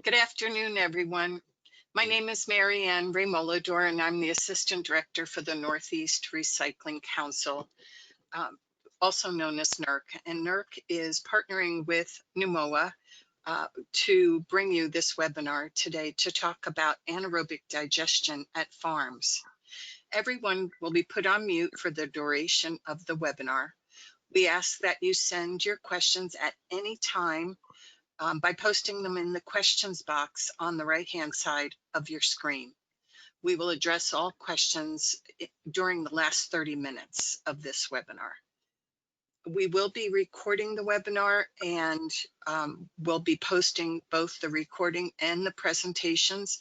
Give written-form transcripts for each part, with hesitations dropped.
Good afternoon, everyone. My name is Mary Ann Remolidor, and I'm the Assistant Director for the Northeast Recycling Council, also known as NERC. And NERC is partnering with NUMOA to bring you this webinar today to talk about anaerobic digestion at farms. Everyone will be put on mute for the duration of the webinar. We ask that you send your questions at any time by posting them in the questions box on the right-hand side of your screen. We will address all questions during the last 30 minutes of this webinar. We will be recording the webinar and we'll be posting both the recording and the presentations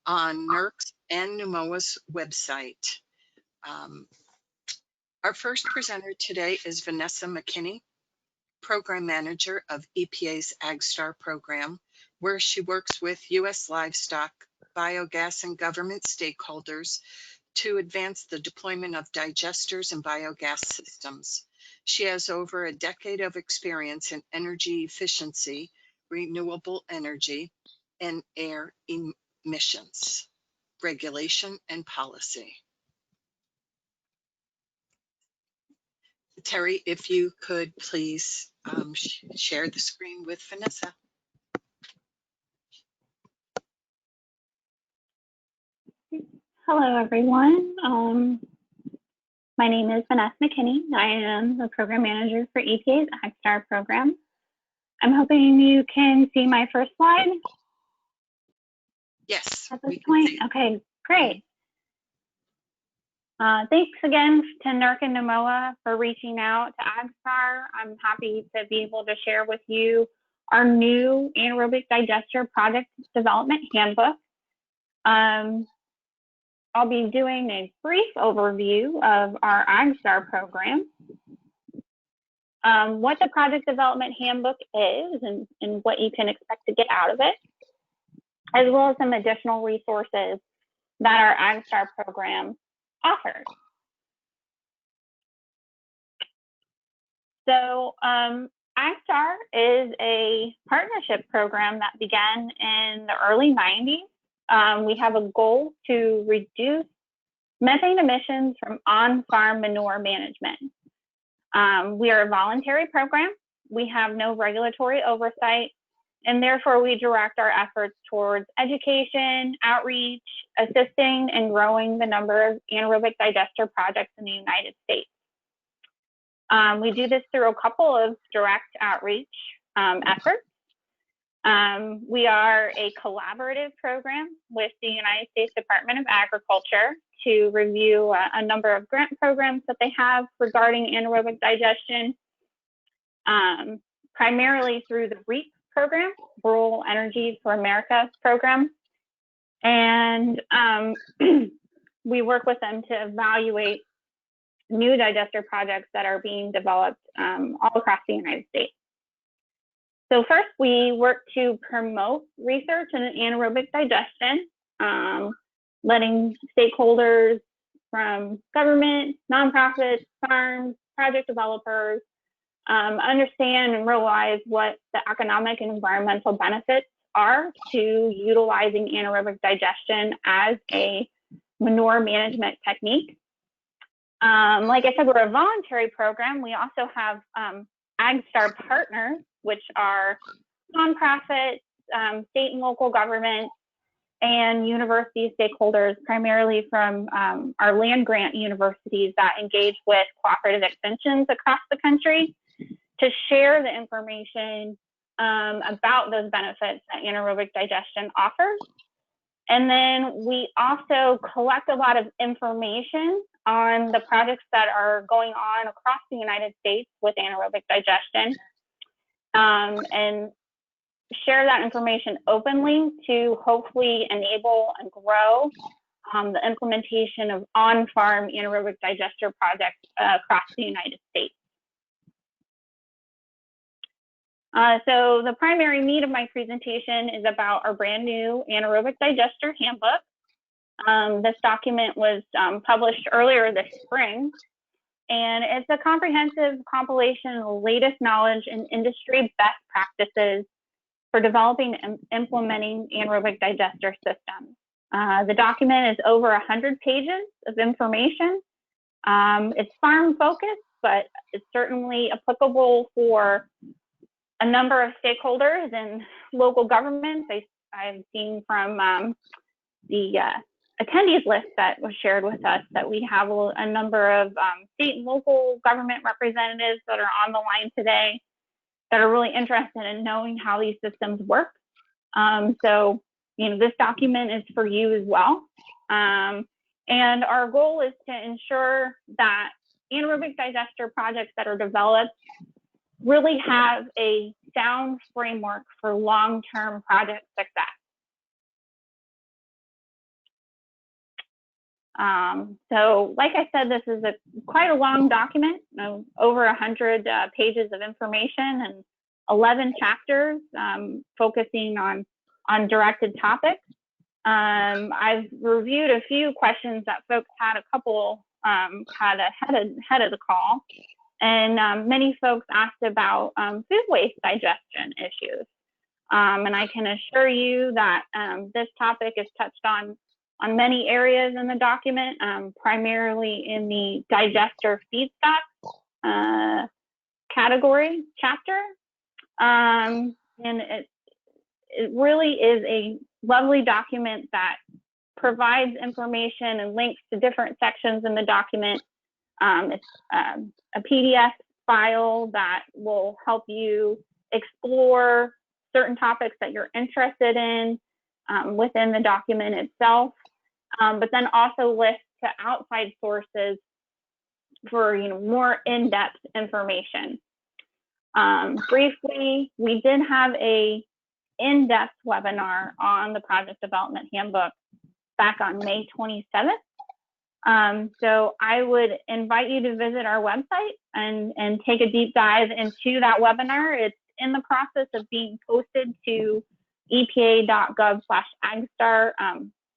on NERC's and NUMOA's website. Our first presenter today is Vanessa McKinney, Program Manager of EPA's AgSTAR program, where she works with U.S. livestock, biogas, and government stakeholders to advance the deployment of digesters and biogas systems. She has over a decade of experience in energy efficiency, renewable energy, and air emissions, regulation, and policy. Terry, if you could please share the screen with Vanessa. Hello, everyone. My name is Vanessa McKinney. I am the Program Manager for EPA's AgSTAR program. I'm hoping you can see my first slide. Yes. At this point? Okay, great. Thanks again to NERC and NUMOA for reaching out to AgSTAR. I'm happy to be able to share with you our new anaerobic digester project development handbook. I'll be doing a brief overview of our AgSTAR program, what the project development handbook is and what you can expect to get out of it, as well as some additional resources that our AgSTAR program offers. So AgSTAR is a partnership program that began in the early 90s. We have a goal to reduce methane emissions from on-farm manure management. We are a voluntary program. We have no regulatory oversight, and therefore we direct our efforts towards education, outreach, assisting and growing the number of anaerobic digester projects in the United States. We do this through a couple of direct outreach efforts. We are a collaborative program with the United States Department of Agriculture to review a number of grant programs that they have regarding anaerobic digestion, primarily through the REAP program, Rural Energy for America program. And we work with them to evaluate new digester projects that are being developed all across the United States. So first, we work to promote research in anaerobic digestion, letting stakeholders from government, nonprofits, farms, project developers understand and realize what the economic and environmental benefits are to utilizing anaerobic digestion as a manure management technique. Like I said, we're a voluntary program. We also have AgSTAR partners, which are nonprofits, state and local governments, and university stakeholders, primarily from our land grant universities that engage with cooperative extensions across the country to share the information about those benefits that anaerobic digestion offers. And then we also collect a lot of information on the projects that are going on across the United States with anaerobic digestion, and share that information openly to hopefully enable and grow the implementation of on-farm anaerobic digester projects across the United States. So the primary meat of my presentation is about our brand new anaerobic digester handbook. This document was published earlier this spring, and it's a comprehensive compilation of the latest knowledge and industry best practices for developing and implementing anaerobic digester systems. The document is over 100 pages of information. It's farm focused, but it's certainly applicable for a number of stakeholders and local governments. I've seen from the attendees list that was shared with us that we have a number of state and local government representatives that are on the line today that are really interested in knowing how these systems work. So, this document is for you as well. And our goal is to ensure that anaerobic digester projects that are developed really have a sound framework for long-term project success. So like I said, this is quite a long document, over 100 pages of information and 11 chapters focusing on directed topics. I've reviewed a few questions that folks had, a couple had ahead of the call, and many folks asked about food waste digestion issues. And I can assure you that this topic is touched on many areas in the document, primarily in the digester feedstock category chapter. And it really is a lovely document that provides information and links to different sections in the document. It's a PDF file that will help you explore certain topics that you're interested in within the document itself, but then also lists to outside sources for more in-depth information. Briefly, we did have a in-depth webinar on the Project Development Handbook back on May 27th. So I would invite you to visit our website and take a deep dive into that webinar. It's in the process of being posted to epa.gov/AgSTAR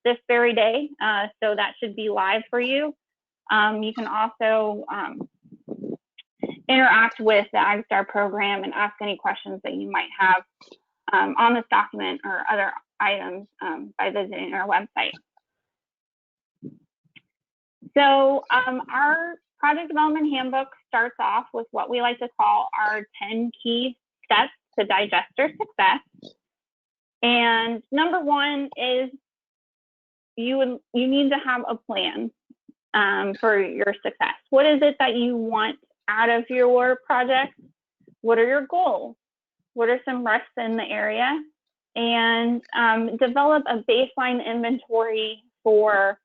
this very day, so that should be live for you. You can also interact with the AgSTAR program and ask any questions that you might have on this document or other items by visiting our website. So our Project Development Handbook starts off with what we like to call our 10 key steps to digester success. And number one is you need to have a plan for your success. What is it that you want out of your project? What are your goals? What are some risks in the area? And develop a baseline inventory for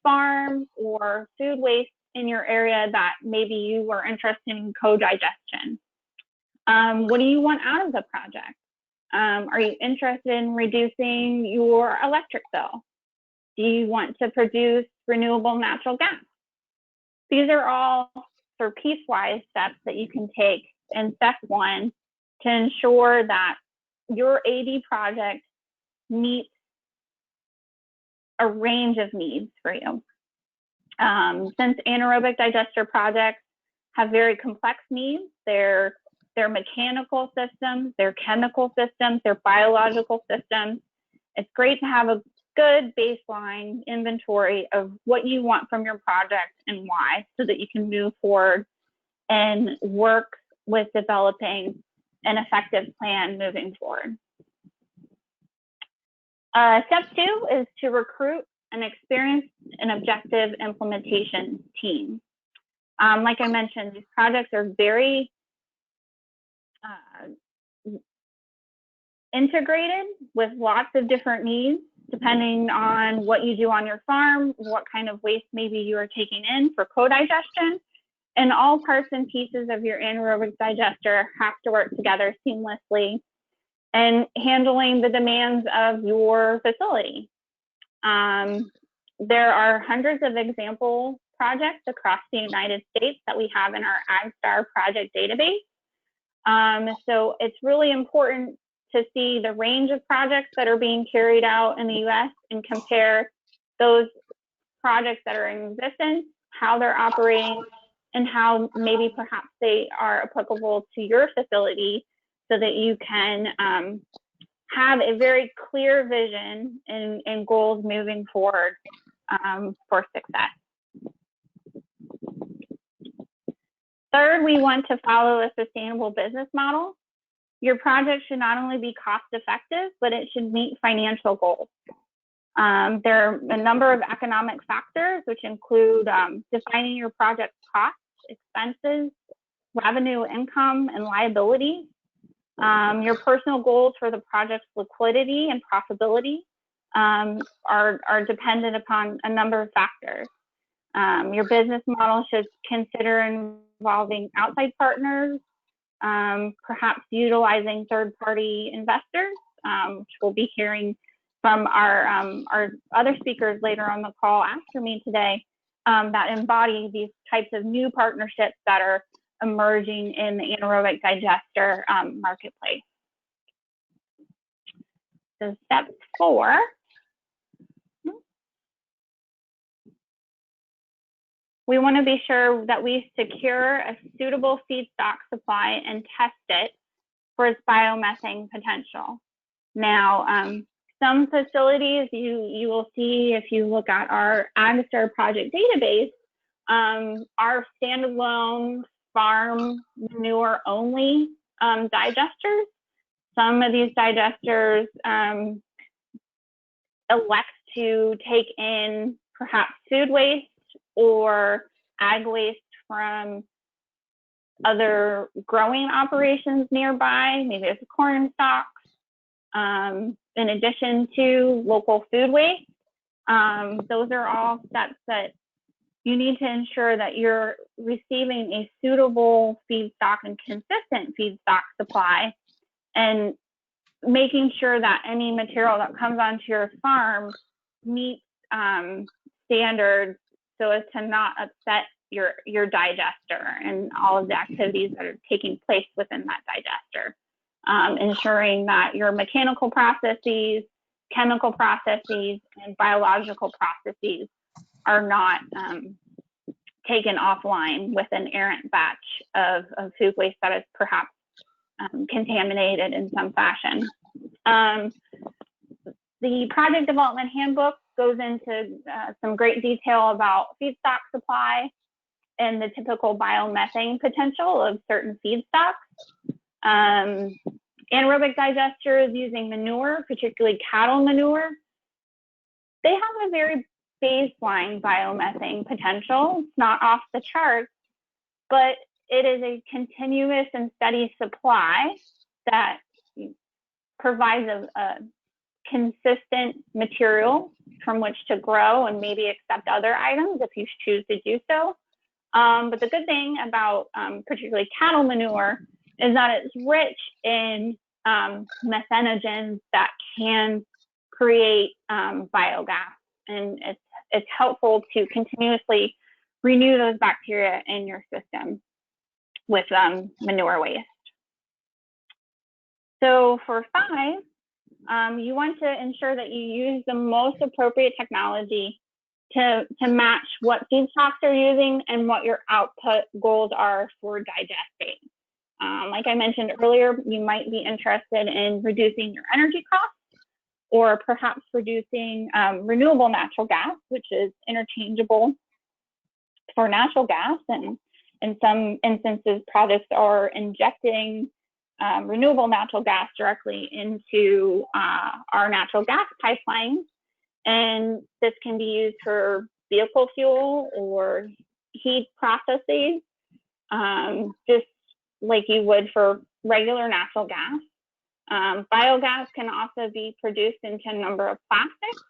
farm or food waste in your area that maybe you are interested in co-digestion. What do you want out of the project? Are you interested in reducing your electric bill? Do you want to produce renewable natural gas? These are all sort of piecewise steps that you can take in step one to ensure that your AD project meets a range of needs for you. Since anaerobic digester projects have very complex needs, they're mechanical systems, they're chemical systems, they're biological systems, it's great to have a good baseline inventory of what you want from your project and why, so that you can move forward and work with developing an effective plan moving forward. Step two is to recruit an experienced and objective implementation team. Like I mentioned, these projects are very integrated with lots of different needs, depending on what you do on your farm, what kind of waste maybe you are taking in for co-digestion, and all parts and pieces of your anaerobic digester have to work together seamlessly and handling the demands of your facility. There are hundreds of example projects across the United States that we have in our AgSTAR project database. So it's really important to see the range of projects that are being carried out in the US and compare those projects that are in existence, how they're operating, and how maybe perhaps they are applicable to your facility so that you can have a very clear vision and goals moving forward for success. Third, we want to follow a sustainable business model. Your project should not only be cost effective, but it should meet financial goals. There are a number of economic factors, which include defining your project costs, expenses, revenue, income, and liability. Your personal goals for the project's liquidity and profitability are dependent upon a number of factors. Your business model should consider involving outside partners, perhaps utilizing third-party investors, which we'll be hearing from our other speakers later on the call after me today, that embody these types of new partnerships that are emerging in the anaerobic digester marketplace. So step 4. We want to be sure that we secure a suitable feedstock supply and test it for its biomethane potential. Now, some facilities you will see if you look at our AgSTAR project database are standalone farm manure only digesters. Some of these digesters elect to take in perhaps food waste or ag waste from other growing operations nearby, maybe it's corn stalks, in addition to local food waste. Those are all steps that you need to ensure that you're receiving a suitable feedstock and consistent feedstock supply, and making sure that any material that comes onto your farm meets standards so as to not upset your digester and all of the activities that are taking place within that digester. Ensuring that your mechanical processes, chemical processes, and biological processes are not taken offline with an errant batch of food waste that is perhaps contaminated in some fashion. The project development handbook goes into some great detail about feedstock supply and the typical biomethane potential of certain feedstocks. Anaerobic digesters using manure, particularly cattle manure, they have a very baseline biomethane potential. It's not off the charts, but it is a continuous and steady supply that provides a consistent material from which to grow and maybe accept other items if you choose to do so. But the good thing about particularly cattle manure is that it's rich in methanogens that can create biogas, and it's helpful to continuously renew those bacteria in your system with manure waste. So for 5, you want to ensure that you use the most appropriate technology to match what feedstocks are using and what your output goals are for digesting. Like I mentioned earlier, you might be interested in reducing your energy costs, or perhaps producing renewable natural gas, which is interchangeable for natural gas. And in some instances, projects are injecting renewable natural gas directly into our natural gas pipelines. And this can be used for vehicle fuel or heat processes, just like you would for regular natural gas. Biogas can also be produced into a number of plastics.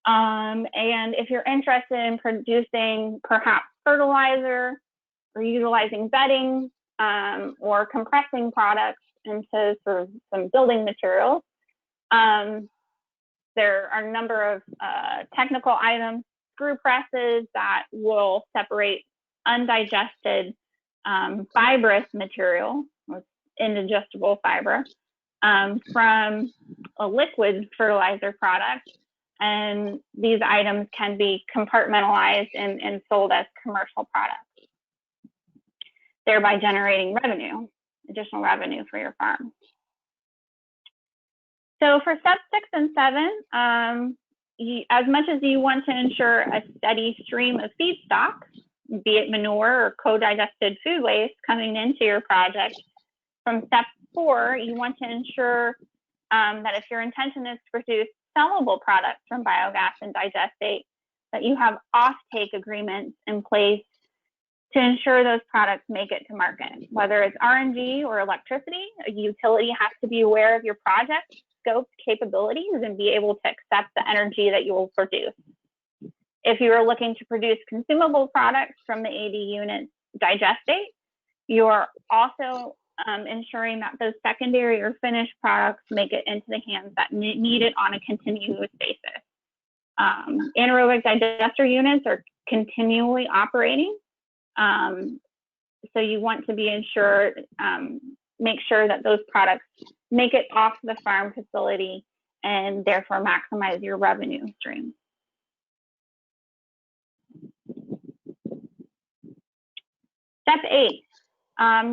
And if you're interested in producing perhaps fertilizer or utilizing bedding or compressing products into sort of some building materials, there are a number of technical items, screw presses that will separate undigested fibrous material, indigestible fiber, from a liquid fertilizer product. And these items can be compartmentalized and sold as commercial products, thereby generating revenue, additional revenue for your farm. So for steps 6 and 7, as much as you want to ensure a steady stream of feedstock, be it manure or co-digested food waste coming into your project, from step 4, you want to ensure that if your intention is to produce sellable products from biogas and digestate, that you have offtake agreements in place to ensure those products make it to market. Whether it's RNG or electricity, a utility has to be aware of your project scope, capabilities, and be able to accept the energy that you will produce. If you are looking to produce consumable products from the AD unit digestate, you are also ensuring that those secondary or finished products make it into the hands that need it on a continuous basis. Anaerobic digester units are continually operating. So you want to be ensured, make sure that those products make it off the farm facility and therefore maximize your revenue stream. Step 8,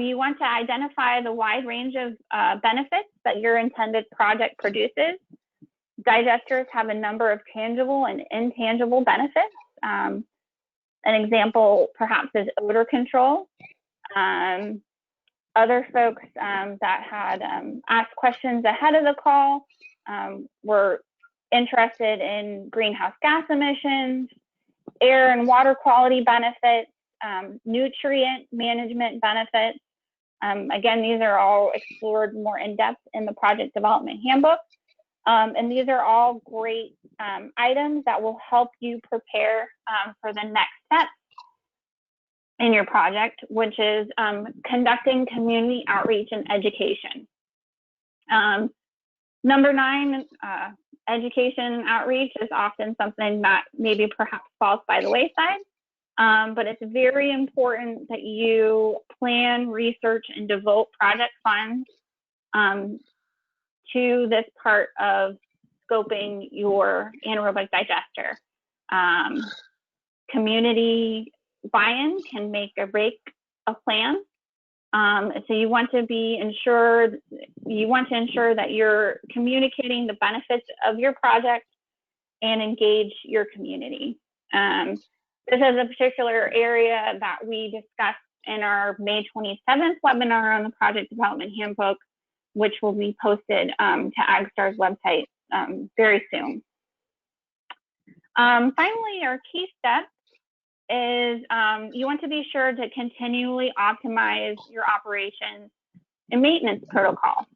you want to identify the wide range of benefits that your intended project produces. Digesters have a number of tangible and intangible benefits. An example perhaps is odor control. Other folks that had asked questions ahead of the call were interested in greenhouse gas emissions, air and water quality benefits, nutrient management benefits. Again, these are all explored more in depth in the project development handbook. And these are all great items that will help you prepare for the next step in your project, which is conducting community outreach and education. Number 9, education and outreach is often something that maybe perhaps falls by the wayside, but it's very important that you plan, research, and devote project funds to this part of scoping your anaerobic digester. Community buy-in can make or break a plan. So you want to ensure that you're communicating the benefits of your project and engage your community. This is a particular area that we discussed in our May 27th webinar on the project development handbook, which will be posted to AgSTAR's website very soon. Finally, our key step is you want to be sure to continually optimize your operations and maintenance protocol.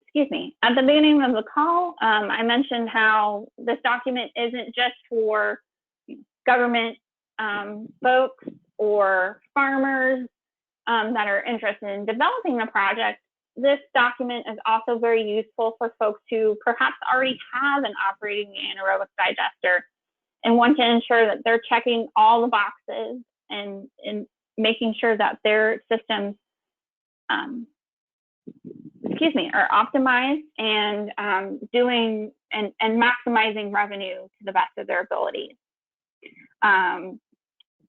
Excuse me, at the beginning of the call, I mentioned how this document isn't just for government folks or farmers that are interested in developing the project. This document is also very useful for folks who perhaps already have an operating anaerobic digester and want to ensure that they're checking all the boxes and making sure that their systems are optimized and doing and maximizing revenue to the best of their abilities.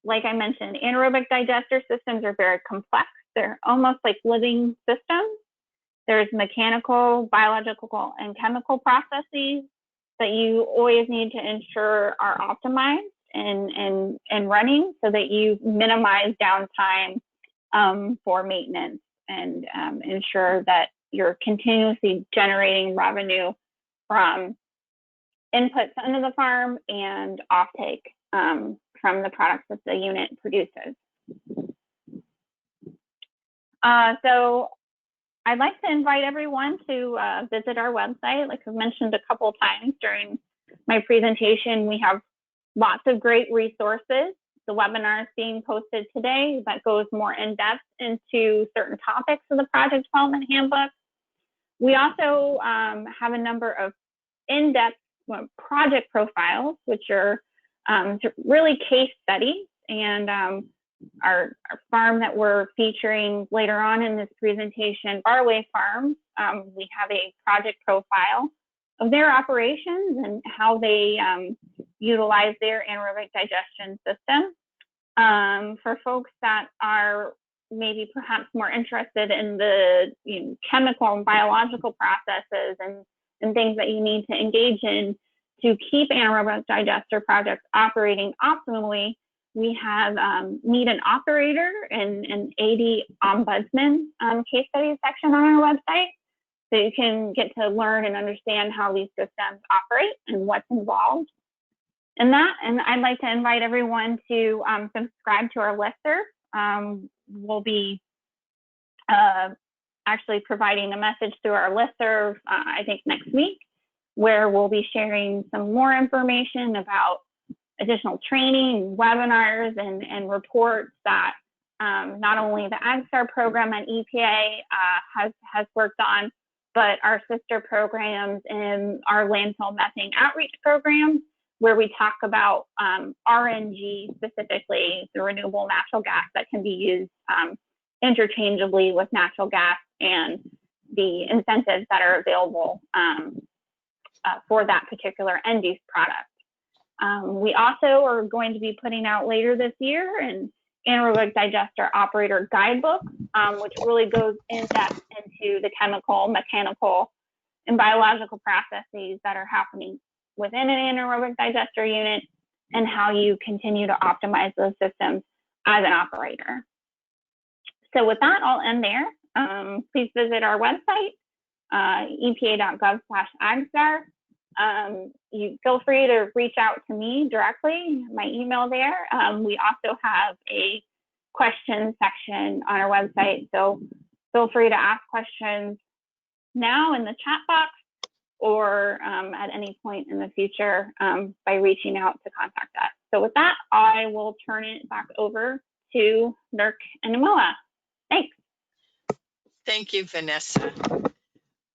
Like I mentioned, anaerobic digester systems are very complex. They're almost like living systems. There's mechanical, biological, and chemical processes that you always need to ensure are optimized and running so that you minimize downtime for maintenance and ensure that you're continuously generating revenue from inputs into the farm and offtake from the products that the unit produces. So I'd like to invite everyone to visit our website. Like I've mentioned a couple of times during my presentation, we have lots of great resources. The webinar is being posted today that goes more in depth into certain topics of the project development handbook. We also have a number of in-depth project profiles, which are really case studies. And our farm that we're featuring later on in this presentation, Barway Farm, we have a project profile of their operations and how they utilize their anaerobic digestion system. For folks that are maybe perhaps more interested in the chemical and biological processes and things that you need to engage in to keep anaerobic digester projects operating optimally, we have Need an Operator and an AD Ombudsman case study section on our website. So you can get to learn and understand how these systems operate and what's involved in that. And I'd like to invite everyone to subscribe to our listserv. We'll be actually providing a message through our listserv, I think next week, where we'll be sharing some more information about additional training, webinars, and reports that not only the AgSTAR program at EPA has worked on, but our sister programs in our landfill methane outreach program, where we talk about RNG, specifically the renewable natural gas that can be used interchangeably with natural gas, and the incentives that are available for that particular end-use product. We also are going to be putting out later this year an anaerobic digester operator guidebook, which really goes in depth into the chemical, mechanical, and biological processes that are happening within an anaerobic digester unit and how you continue to optimize those systems as an operator. So with that, I'll end there. Please visit our website, epa.gov/AgSTAR. You feel free to reach out to me directly, my email there. We also have a question section on our website, so feel free to ask questions now in the chat box or at any point in the future by reaching out to contact us. So with that, I will turn it back over to Nurk and Namoa. Thanks. Thank you, Vanessa.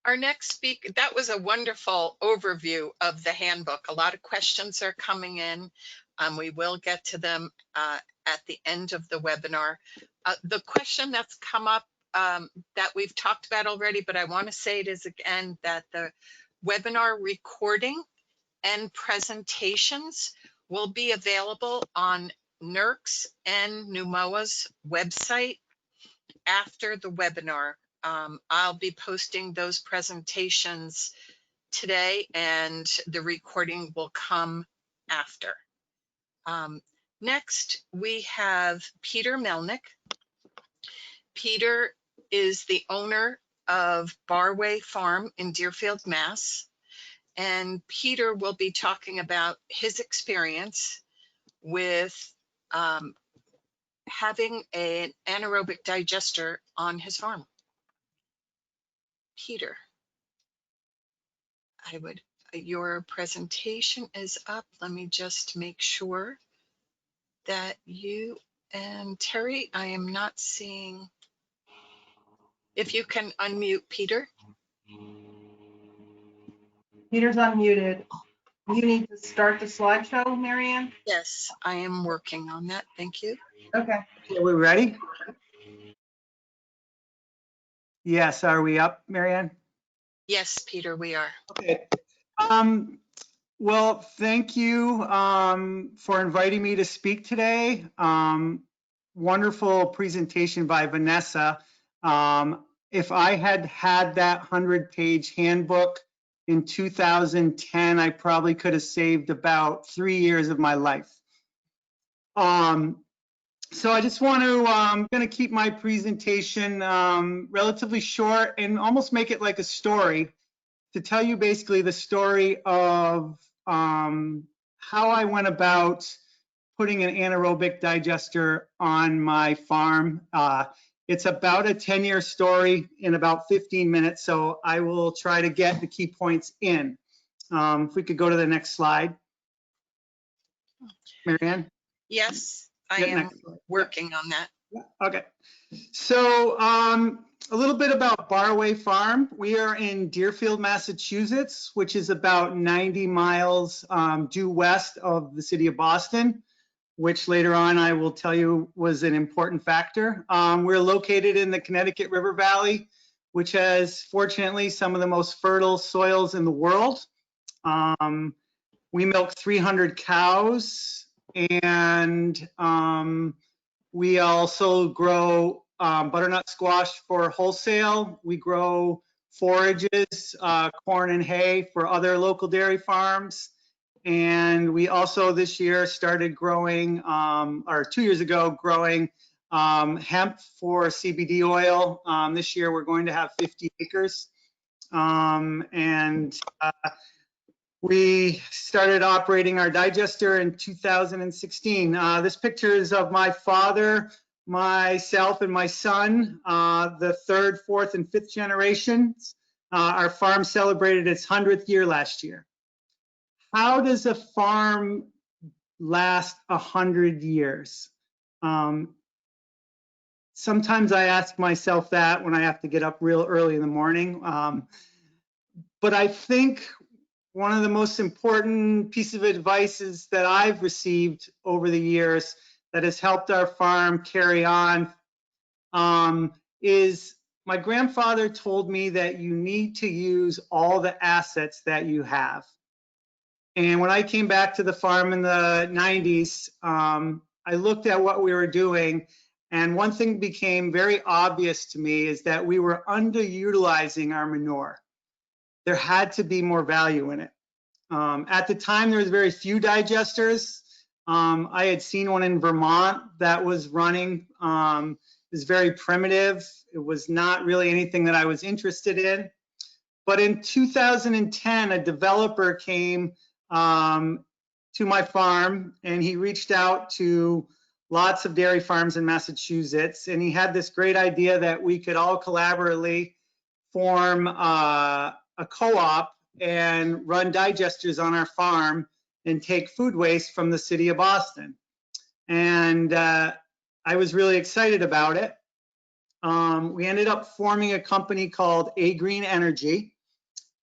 Our next speaker, that was a wonderful overview of the handbook. A lot of questions are coming in. We will get to them at the end of the webinar. The question that's come up that we've talked about already, but I want to say it is again, that the webinar recording and presentations will be available on NERC's and NUMOA's website after the webinar. I'll be posting those presentations today, and the recording will come after. Next, we have Peter Melnick. Peter is the owner of Barway Farm in Deerfield, Mass. And Peter will be talking about his experience with having an anaerobic digester on his farm. Peter, your presentation is up. Let me just make sure that you and Terry, I am not seeing. If you can unmute Peter. Peter's unmuted. You need to start the slideshow, Marianne? Yes, I am working on that. Thank you. Okay. Are we ready? Yes, are we up, Marianne? Yes, Peter, we are. Okay. Well, thank you for inviting me to speak today. Wonderful presentation by Vanessa. If I had had that 100-page handbook in 2010, I probably could have saved about 3 years of my life. So I just want to, I'm going to keep my presentation relatively short and almost make it like a story to tell you basically the story of how I went about putting an anaerobic digester on my farm. It's about a 10-year story in about 15 minutes, so I will try to get the key points in. If we could go to the next slide. Marianne? Yes, I am working on that. Okay. So a little bit about Barway Farm. We are in Deerfield, Massachusetts, which is about 90 miles due west of the city of Boston, which later on I will tell you was an important factor. We're located in the Connecticut River Valley, which has fortunately some of the most fertile soils in the world. We milk 300 cows, and we also grow butternut squash for wholesale. We grow forages, corn and hay for other local dairy farms. And we also this year started growing, or 2 years ago, growing hemp for CBD oil. This year we're going to have 50 acres. We started operating our digester in 2016. This picture is of my father, myself, and my son, the third, fourth, and fifth generations. Our farm celebrated its 100th year last year. How does a farm last 100 years? Sometimes I ask myself that when I have to get up real early in the morning. But I think one of the most important pieces of advice that I've received over the years that has helped our farm carry on is my grandfather told me that you need to use all the assets that you have. And when I came back to the farm in the 90s, I looked at what we were doing, and one thing became very obvious to me is that we were underutilizing our manure. There had to be more value in it. At the time, there was very few digesters. I had seen one in Vermont that was running. It was very primitive. It was not really anything that I was interested in. But in 2010, a developer came to my farm, and he reached out to lots of dairy farms in Massachusetts, and he had this great idea that we could all collaboratively form a co-op and run digesters on our farm and take food waste from the city of Boston. And I was really excited about it. We ended up forming a company called Green Energy,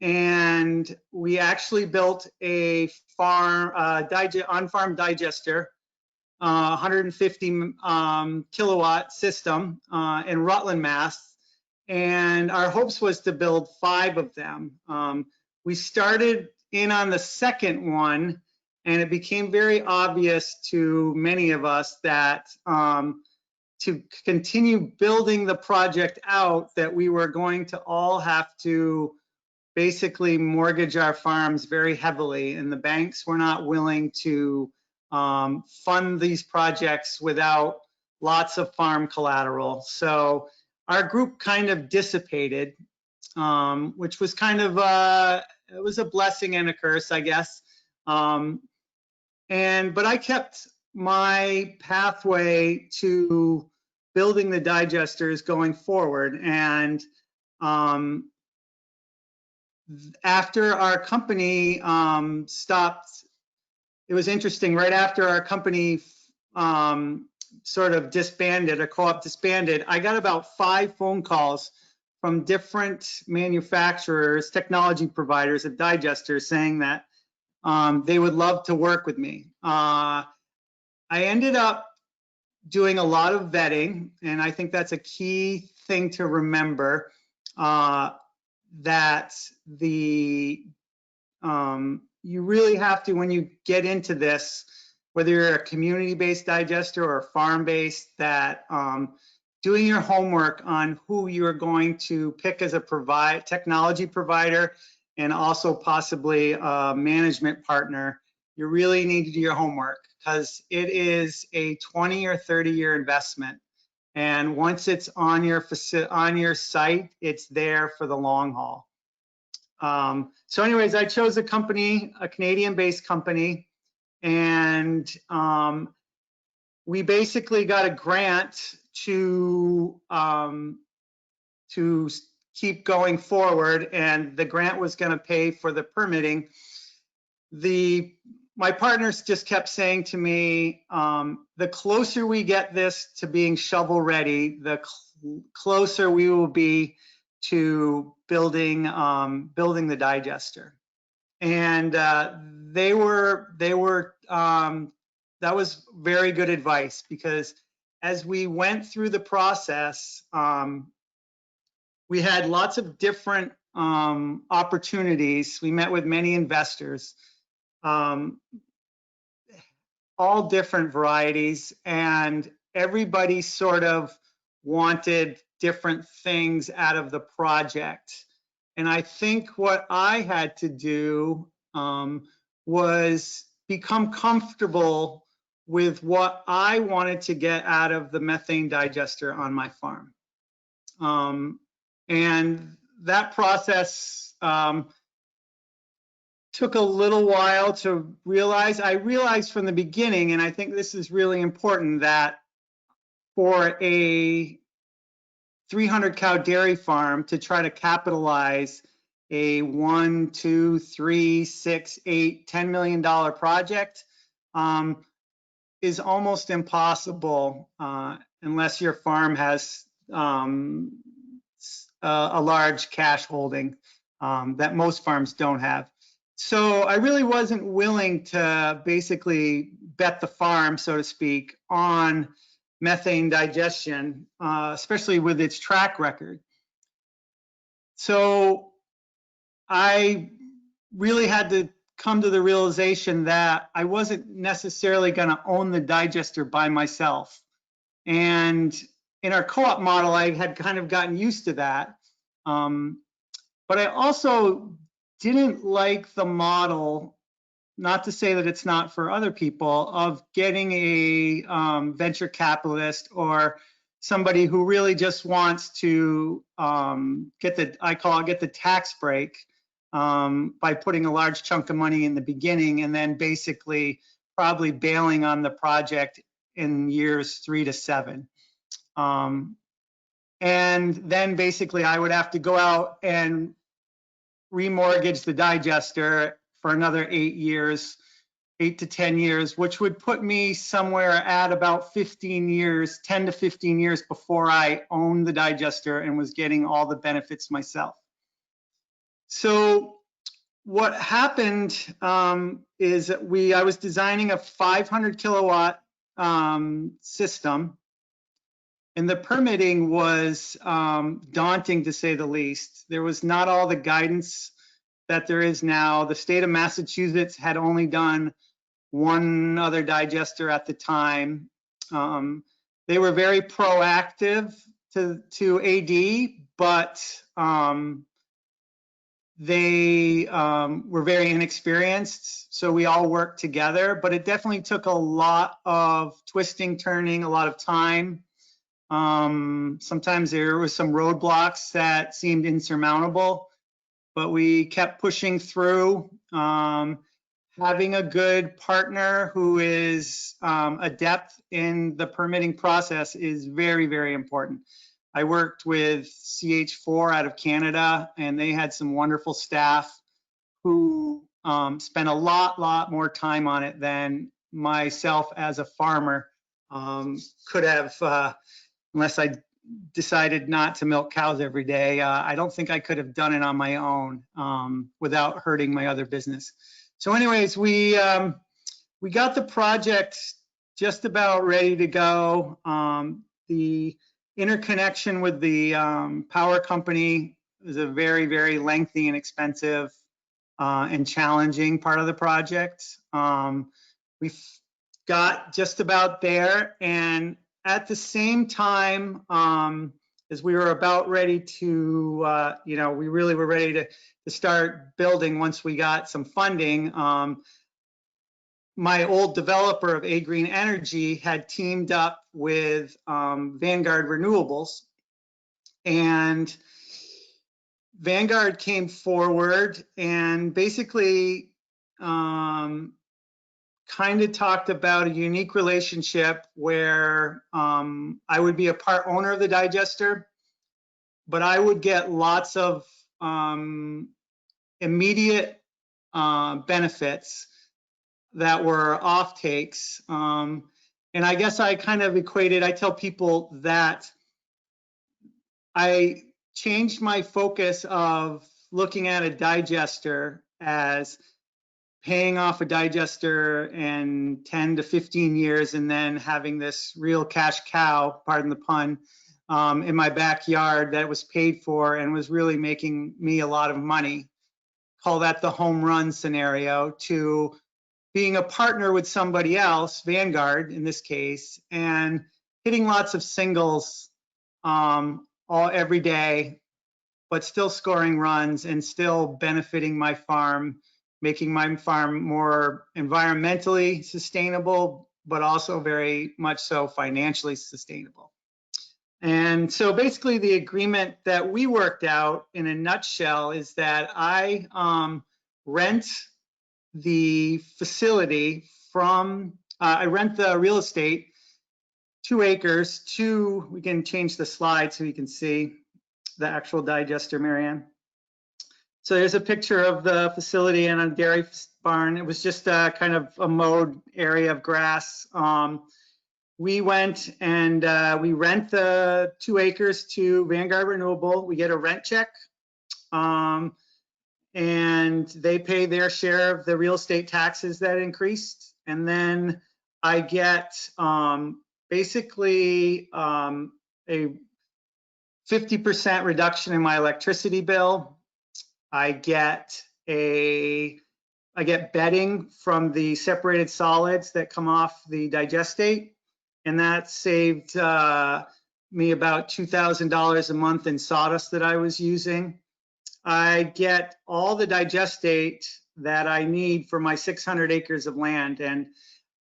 and we actually built a farm on-farm digester, 150 kilowatt system in Rutland, Mass. And our hopes was to build 5 of them. We started in on the second one, and it became very obvious to many of us that to continue building the project out, that we were going to all have to basically mortgage our farms very heavily, and the banks were not willing to fund these projects without lots of farm collateral. So our group kind of dissipated, which was kind of it was a blessing and a curse, I guess. But I kept my pathway to building the digesters going forward. And after our company stopped, it was interesting, right after our company sort of disbanded, a co-op disbanded, I got about 5 phone calls from different manufacturers, technology providers of digesters, saying that they would love to work with me. I ended up doing a lot of vetting, and I think that's a key thing to remember, that you really have to, when you get into this, whether you're a community-based digester or farm-based, that doing your homework on who you're going to pick as a technology provider and also possibly a management partner, you really need to do your homework, because it is a 20 or 30-year investment. And once it's on your site, it's there for the long haul. So anyways, I chose a company, a Canadian-based company, and we basically got a grant to keep going forward, and the grant was going to pay for the permitting. My partners just kept saying to me, the closer we get this to being shovel ready, the closer we will be to building the digester. And that was very good advice, because as we went through the process, we had lots of different opportunities. We met with many investors, all different varieties, and everybody sort of wanted different things out of the project. And I think what I had to do was become comfortable with what I wanted to get out of the methane digester on my farm. And that process took a little while to realize. I realized from the beginning, and I think this is really important, that for a 300 cow dairy farm to try to capitalize a $1, $2, $3, $6, $8, $10 million project is almost impossible unless your farm has a large cash holding that most farms don't have. So I really wasn't willing to basically bet the farm, so to speak, on methane digestion, especially with its track record. So I really had to come to the realization that I wasn't necessarily going to own the digester by myself. And in our co-op model, I had kind of gotten used to that. But I also didn't like the model, not to say that it's not for other people, of getting a venture capitalist or somebody who really just wants to get the tax break by putting a large chunk of money in the beginning and then basically probably bailing on the project in years 3 to 7. And then basically I would have to go out and remortgage the digester for another 8 years, 8 to 10 years, which would put me somewhere at about 15 years, 10 to 15 years before I owned the digester and was getting all the benefits myself. So what happened is that I was designing a 500 kilowatt system, and the permitting was daunting, to say the least. There was not all the guidance that there is now. The state of Massachusetts had only done one other digester at the time. They were very proactive to AD, but they were very inexperienced, so we all worked together. But it definitely took a lot of twisting, turning, a lot of time. Sometimes there was some roadblocks that seemed insurmountable, but we kept pushing through. Having a good partner who is adept in the permitting process is very, very important. I worked with CH4 out of Canada, and they had some wonderful staff who spent a lot more time on it than myself as a farmer could have, unless I decided not to milk cows every day. I don't think I could have done it on my own without hurting my other business. So anyways, we got the project just about ready to go. The interconnection with the power company is a very, very lengthy and expensive and challenging part of the project. We've got just about there, and at the same time, as we were about ready to, we really were ready to start building once we got some funding. My old developer of A-Green Energy had teamed up with Vanguard Renewables, and Vanguard came forward and basically kind of talked about a unique relationship where I would be a part owner of the digester, but I would get lots of immediate benefits that were off takes. And I guess I kind of equated, I tell people that I changed my focus of looking at a digester as paying off a digester in 10 to 15 years and then having this real cash cow, pardon the pun, in my backyard that was paid for and was really making me a lot of money. Call that the home run scenario, to being a partner with somebody else, Vanguard in this case, and hitting lots of singles every day, but still scoring runs and still benefiting my farm, making my farm more environmentally sustainable, but also very much so financially sustainable. And so basically the agreement that we worked out in a nutshell is that I rent the facility from, I rent the real estate, 2 acres to, we can change the slide so you can see the actual digester, Marianne. So there's a picture of the facility and a dairy barn. It was just a kind of a mowed area of grass. We went and we rent the 2 acres to Vanguard Renewable. We get a rent check, and they pay their share of the real estate taxes that increased. And then I get basically a 50% reduction in my electricity bill. I get bedding from the separated solids that come off the digestate, and that saved me about $2,000 a month in sawdust that I was using. I get all the digestate that I need for my 600 acres of land, and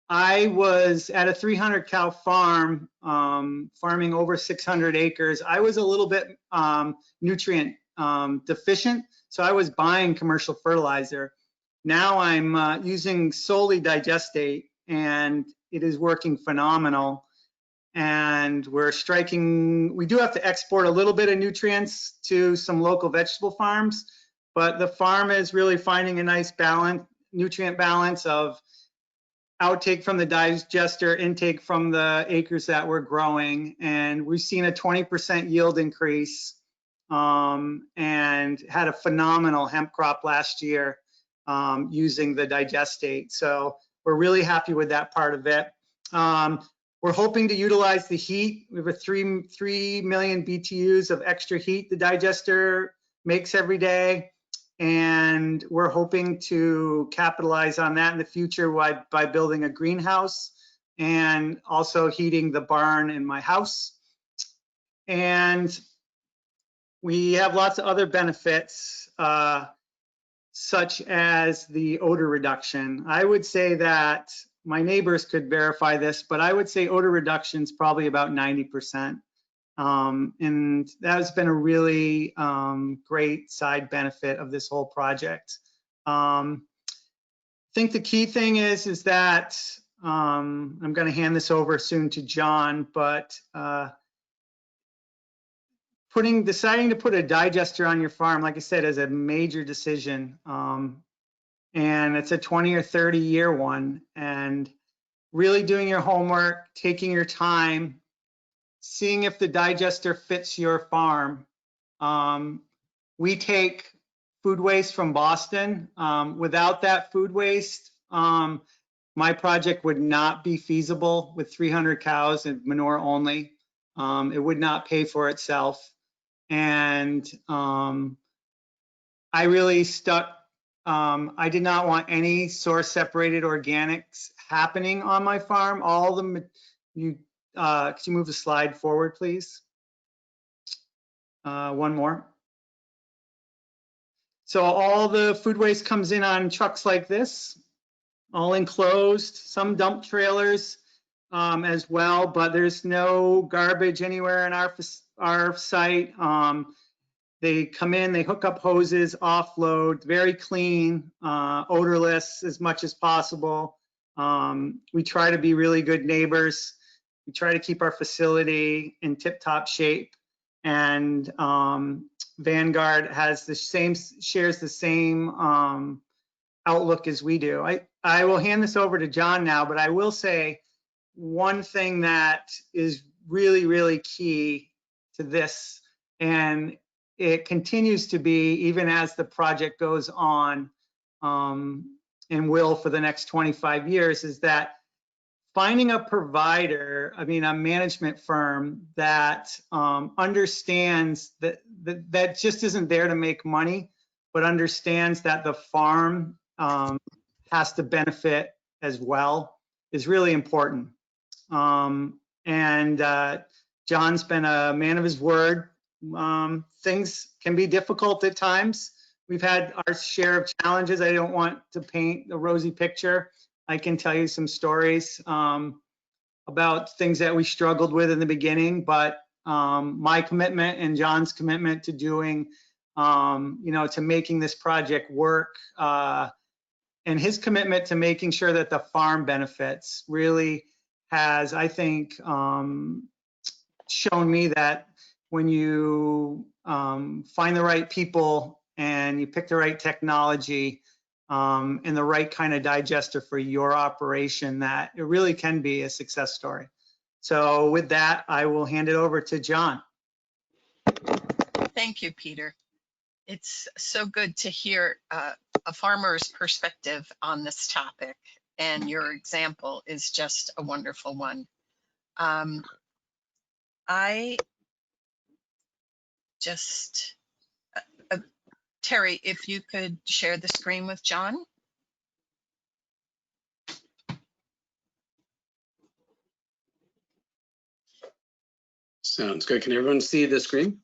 I was at a 300 cow farm, farming over 600 acres. I was a little bit nutrient deficient, so I was buying commercial fertilizer. Now I'm using solely digestate, and it is working phenomenal. And we're striking, we do have to export a little bit of nutrients to some local vegetable farms, but the farm is really finding a nice balance, nutrient balance of outtake from the digester, intake from the acres that we're growing. And we've seen a 20% yield increase, and had a phenomenal hemp crop last year using the digestate. So we're really happy with that part of it. We're hoping to utilize the heat. We have a 3 million BTUs of extra heat the digester makes every day. And we're hoping to capitalize on that in the future by building a greenhouse and also heating the barn in my house. And we have lots of other benefits, such as the odor reduction. I would say that my neighbors could verify this, but I would say odor reduction is probably about 90%. And that has been a really great side benefit of this whole project. I think the key thing is that I'm going to hand this over soon to John, but deciding to put a digester on your farm, like I said, is a major decision. And it's a 20 or 30 year one, and really doing your homework, taking your time, seeing if the digester fits your farm. We take food waste from Boston. Without that food waste, my project would not be feasible with 300 cows and manure only. It would not pay for itself. And I really stuck, I did not want any source separated organics happening on my farm. All the, could you move the slide forward, please? One more. So all the food waste comes in on trucks like this, all enclosed, some dump trailers as well, but there's no garbage anywhere in our site. They come in, they hook up hoses, offload, very clean, odorless as much as possible. We try to be really good neighbors. We try to keep our facility in tip-top shape, and Vanguard has the same, shares the same outlook as we do. I will hand this over to John now, but I will say one thing that is really, really key to this, and it continues to be even as the project goes on, and will for the next 25 years, is that finding a provider, I mean, a management firm that understands that just isn't there to make money, but understands that the farm has to benefit as well, is really important. John's been a man of his word. Things can be difficult at times. We've had our share of challenges. I don't want to paint a rosy picture. I can tell you some stories about things that we struggled with in the beginning, but my commitment and John's commitment to doing, to making this project work, and his commitment to making sure that the farm benefits really has, I think, shown me that when you find the right people and you pick the right technology and the right kind of digester for your operation, that it really can be a success story. So with that, I will hand it over to John. Thank you, Peter. It's so good to hear a farmer's perspective on this topic, and your example is just a wonderful one. Terry, if you could share the screen with John. Sounds good. Can everyone see the screen?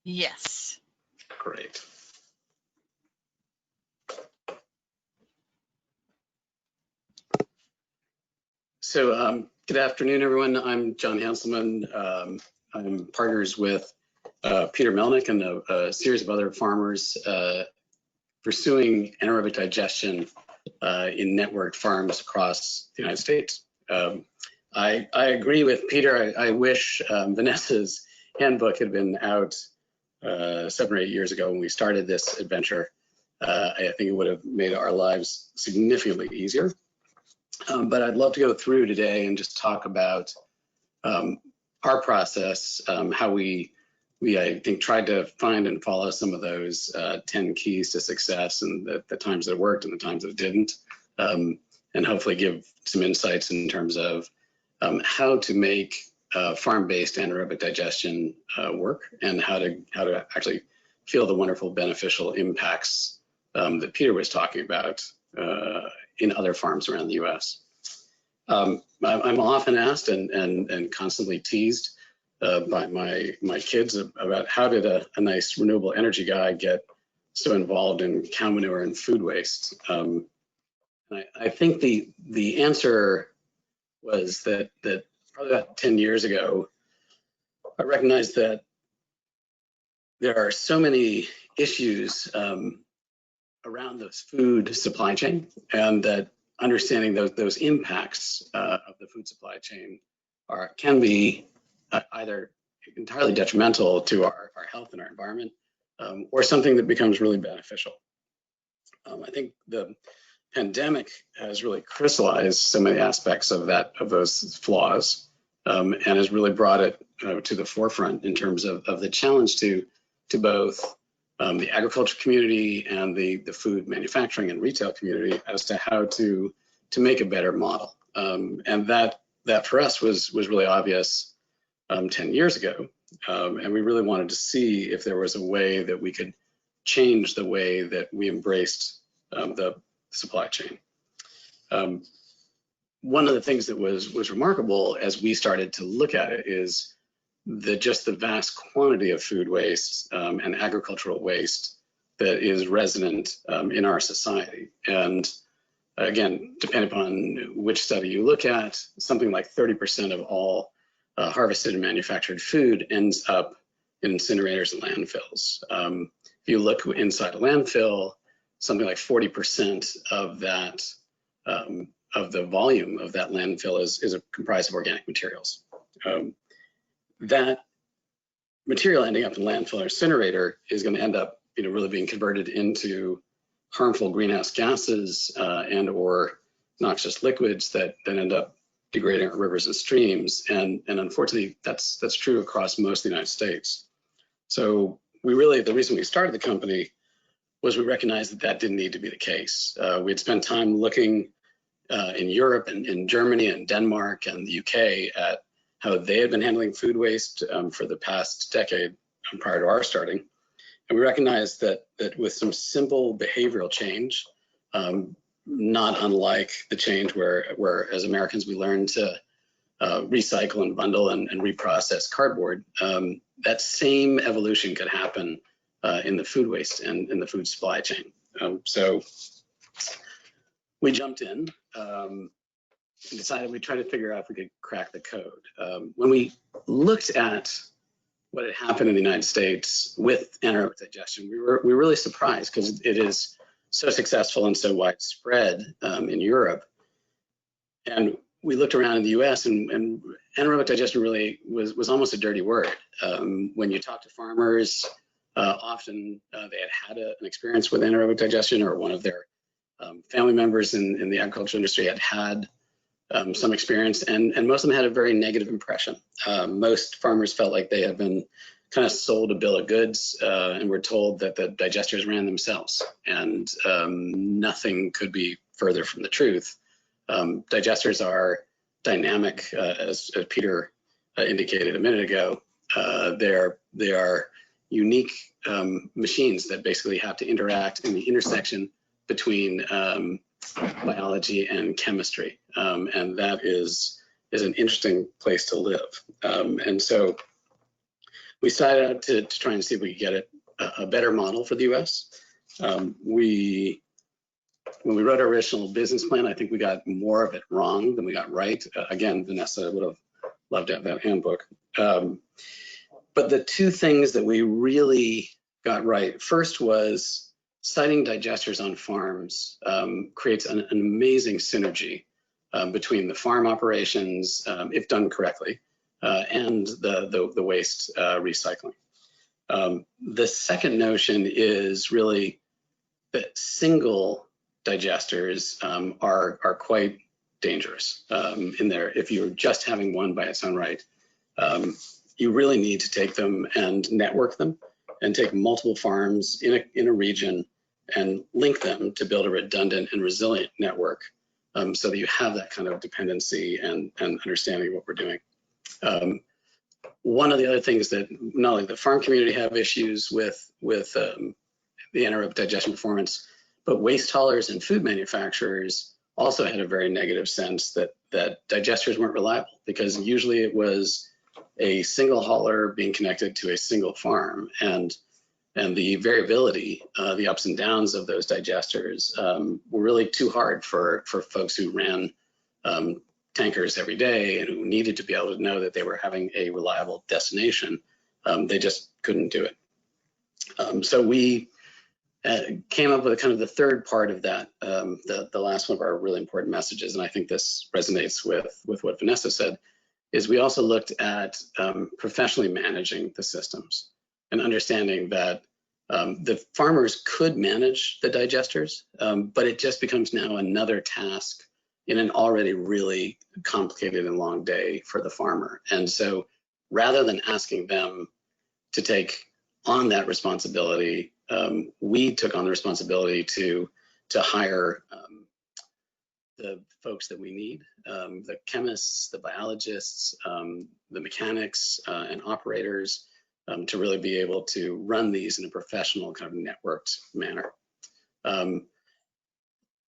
Yes. Great. So good afternoon, everyone. I'm John Hanselman. I'm partners with Peter Melnick and a series of other farmers pursuing anaerobic digestion in networked farms across the United States. I agree with Peter. I wish Vanessa's handbook had been out 7 or 8 years ago when we started this adventure. I think it would have made our lives significantly easier. But I'd love to go through today and just talk about our process, how we I think tried to find and follow some of those 10 keys to success, and the times that it worked and the times that it didn't, and hopefully give some insights in terms of how to make farm-based anaerobic digestion work, and how to actually feel the wonderful beneficial impacts that Peter was talking about in other farms around the U.S. I'm often asked and constantly teased by my kids about how did a nice renewable energy guy get so involved in cow manure and food waste. I think the answer was that probably about 10 years ago, I recognized that there are so many issues around the food supply chain, and that understanding those impacts of the food supply chain can be either entirely detrimental to our health and our environment, or something that becomes really beneficial. I think the pandemic has really crystallized so many aspects of those flaws, and has really brought it to the forefront in terms of the challenge to both the agriculture community and the food manufacturing and retail community as to how to make a better model. And that for us was really obvious 10 years ago. And we really wanted to see if there was a way that we could change the way that we embraced the supply chain. One of the things that was remarkable as we started to look at it is just the vast quantity of food waste and agricultural waste that is resident in our society. And again, depending upon which study you look at, something like 30% of all harvested and manufactured food ends up in incinerators and landfills. If you look inside a landfill, something like 40% of that, of the volume of that landfill is comprised of organic materials. That material ending up in landfill or incinerator is going to end up, really being converted into harmful greenhouse gases and or noxious liquids that then end up degrading our rivers and streams. And unfortunately, that's true across most of the United States. So the reason we started the company was we recognized that didn't need to be the case. We had spent time looking in Europe and in Germany and Denmark and the UK at how they had been handling food waste for the past decade prior to our starting. And we recognized that with some simple behavioral change, not unlike the change where as Americans we learn to recycle and bundle and reprocess cardboard. That same evolution could happen in the food waste and in the food supply chain. So we jumped in and decided we'd try to figure out if we could crack the code. When we looked at what had happened in the United States with anaerobic digestion, we were really surprised because it is so successful and so widespread in Europe. And we looked around in the US and anaerobic digestion really was almost a dirty word. When you talk to farmers, often they had an experience with anaerobic digestion, or one of their family members in the agriculture industry had some experience, and most of them had a very negative impression. Most farmers felt like they had been kind of sold a bill of goods and were told that the digesters ran themselves, and nothing could be further from the truth. Digesters are dynamic, as Peter indicated a minute ago. They are unique machines that basically have to interact in the intersection between biology and chemistry, and that is an interesting place to live. And so we started out to try and see if we could get a better model for the U.S. When we wrote our original business plan, I think we got more of it wrong than we got right. Again, Vanessa would have loved to have that handbook. But the two things that we really got right, first was siting digesters on farms creates an amazing synergy between the farm operations, if done correctly, and the waste recycling. The second notion is really that single digesters are quite dangerous in there. If you're just having one by its own right, you really need to take them and network them and take multiple farms in a region and link them to build a redundant and resilient network so that you have that kind of dependency and understanding of what we're doing. One of the other things that not only the farm community have issues with the anaerobic digestion performance, but waste haulers and food manufacturers also had a very negative sense that digesters weren't reliable, because usually it was a single hauler being connected to a single farm, and the variability, the ups and downs of those digesters were really too hard for folks who ran tankers every day and who needed to be able to know that they were having a reliable destination. They just couldn't do it. So we came up with kind of the third part of that, the last one of our really important messages, and I think this resonates with what Vanessa said, is we also looked at professionally managing the systems and understanding that the farmers could manage the digesters, but it just becomes now another task in an already really complicated and long day for the farmer. And so rather than asking them to take on that responsibility, we took on the responsibility to hire the folks that we need, the chemists, the biologists, the mechanics and operators, to really be able to run these in a professional kind of networked manner.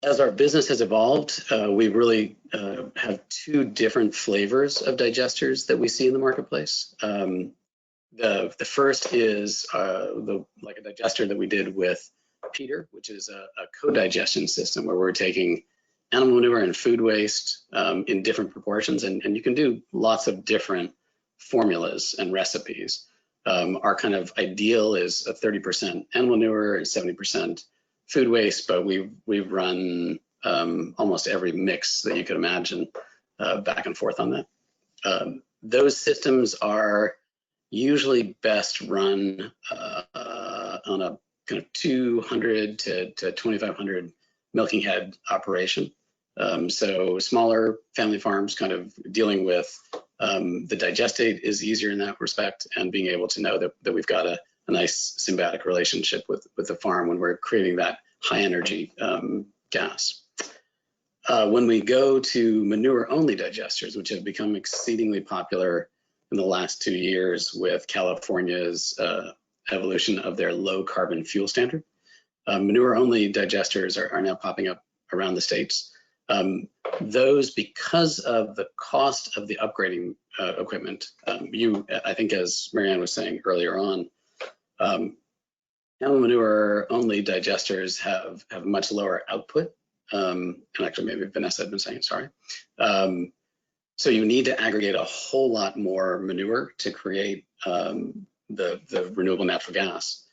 As our business has evolved, we really have two different flavors of digesters that we see in the marketplace. The first is like a digester that we did with Peter, which is a co-digestion system where we're taking animal manure and food waste in different proportions, and you can do lots of different formulas and recipes. Our kind of ideal is a 30% animal manure and 70% food waste, but we've run almost every mix that you could imagine back and forth on that. Those systems are usually best run on a kind of 200 to 2,500 milking head operation. So smaller family farms kind of dealing with the digestate is easier in that respect, and being able to know that we've got a nice symbiotic relationship with the farm when we're creating that high energy gas. When we go to manure only digesters, which have become exceedingly popular in the last 2 years with California's evolution of their low carbon fuel standard, manure only digesters are now popping up around the states. Those, because of the cost of the upgrading equipment, I think as Marianne was saying earlier on, animal manure only digesters have much lower output. And actually maybe Vanessa had been saying, sorry. So you need to aggregate a whole lot more manure to create the renewable natural gas,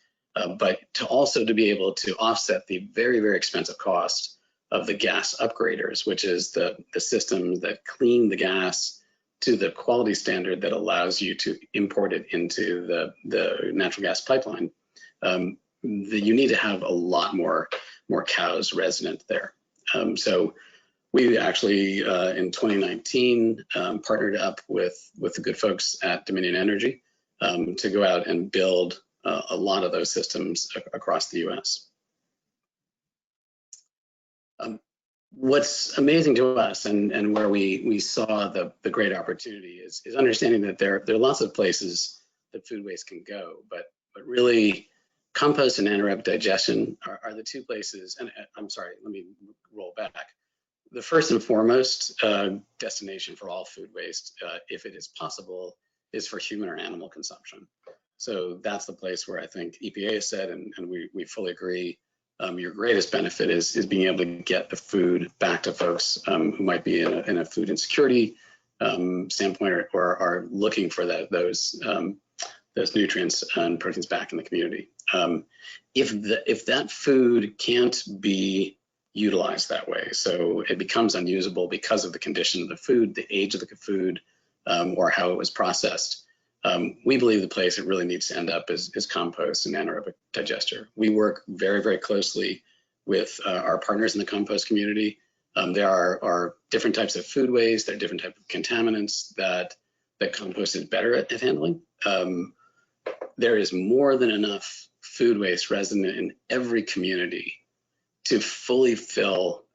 but to be able to offset the very, very expensive cost of the gas upgraders, which is the systems that clean the gas to the quality standard that allows you to import it into the natural gas pipeline. You need to have a lot more cows resident there. So we actually in 2019 partnered up with the good folks at Dominion Energy to go out and build a lot of those systems across the US. What's amazing to us and where we saw the great opportunity is understanding that there are lots of places that food waste can go, but really compost and anaerobic digestion are the two places, and I'm sorry, let me roll back. The first and foremost destination for all food waste, if it is possible, is for human or animal consumption. So that's the place where I think EPA has said, and we fully agree, your greatest benefit is being able to get the food back to folks who might be in a food insecurity standpoint or are looking for those nutrients and proteins back in the community. If that food can't be utilized that way, so it becomes unusable because of the condition of the food, the age of the food, or how it was processed, we believe the place it really needs to end up is compost and anaerobic digester. We work very, very closely with our partners in the compost community. There are different types of food waste, there are different types of contaminants that compost is better at handling. There is more than enough food waste resident in every community to fully fill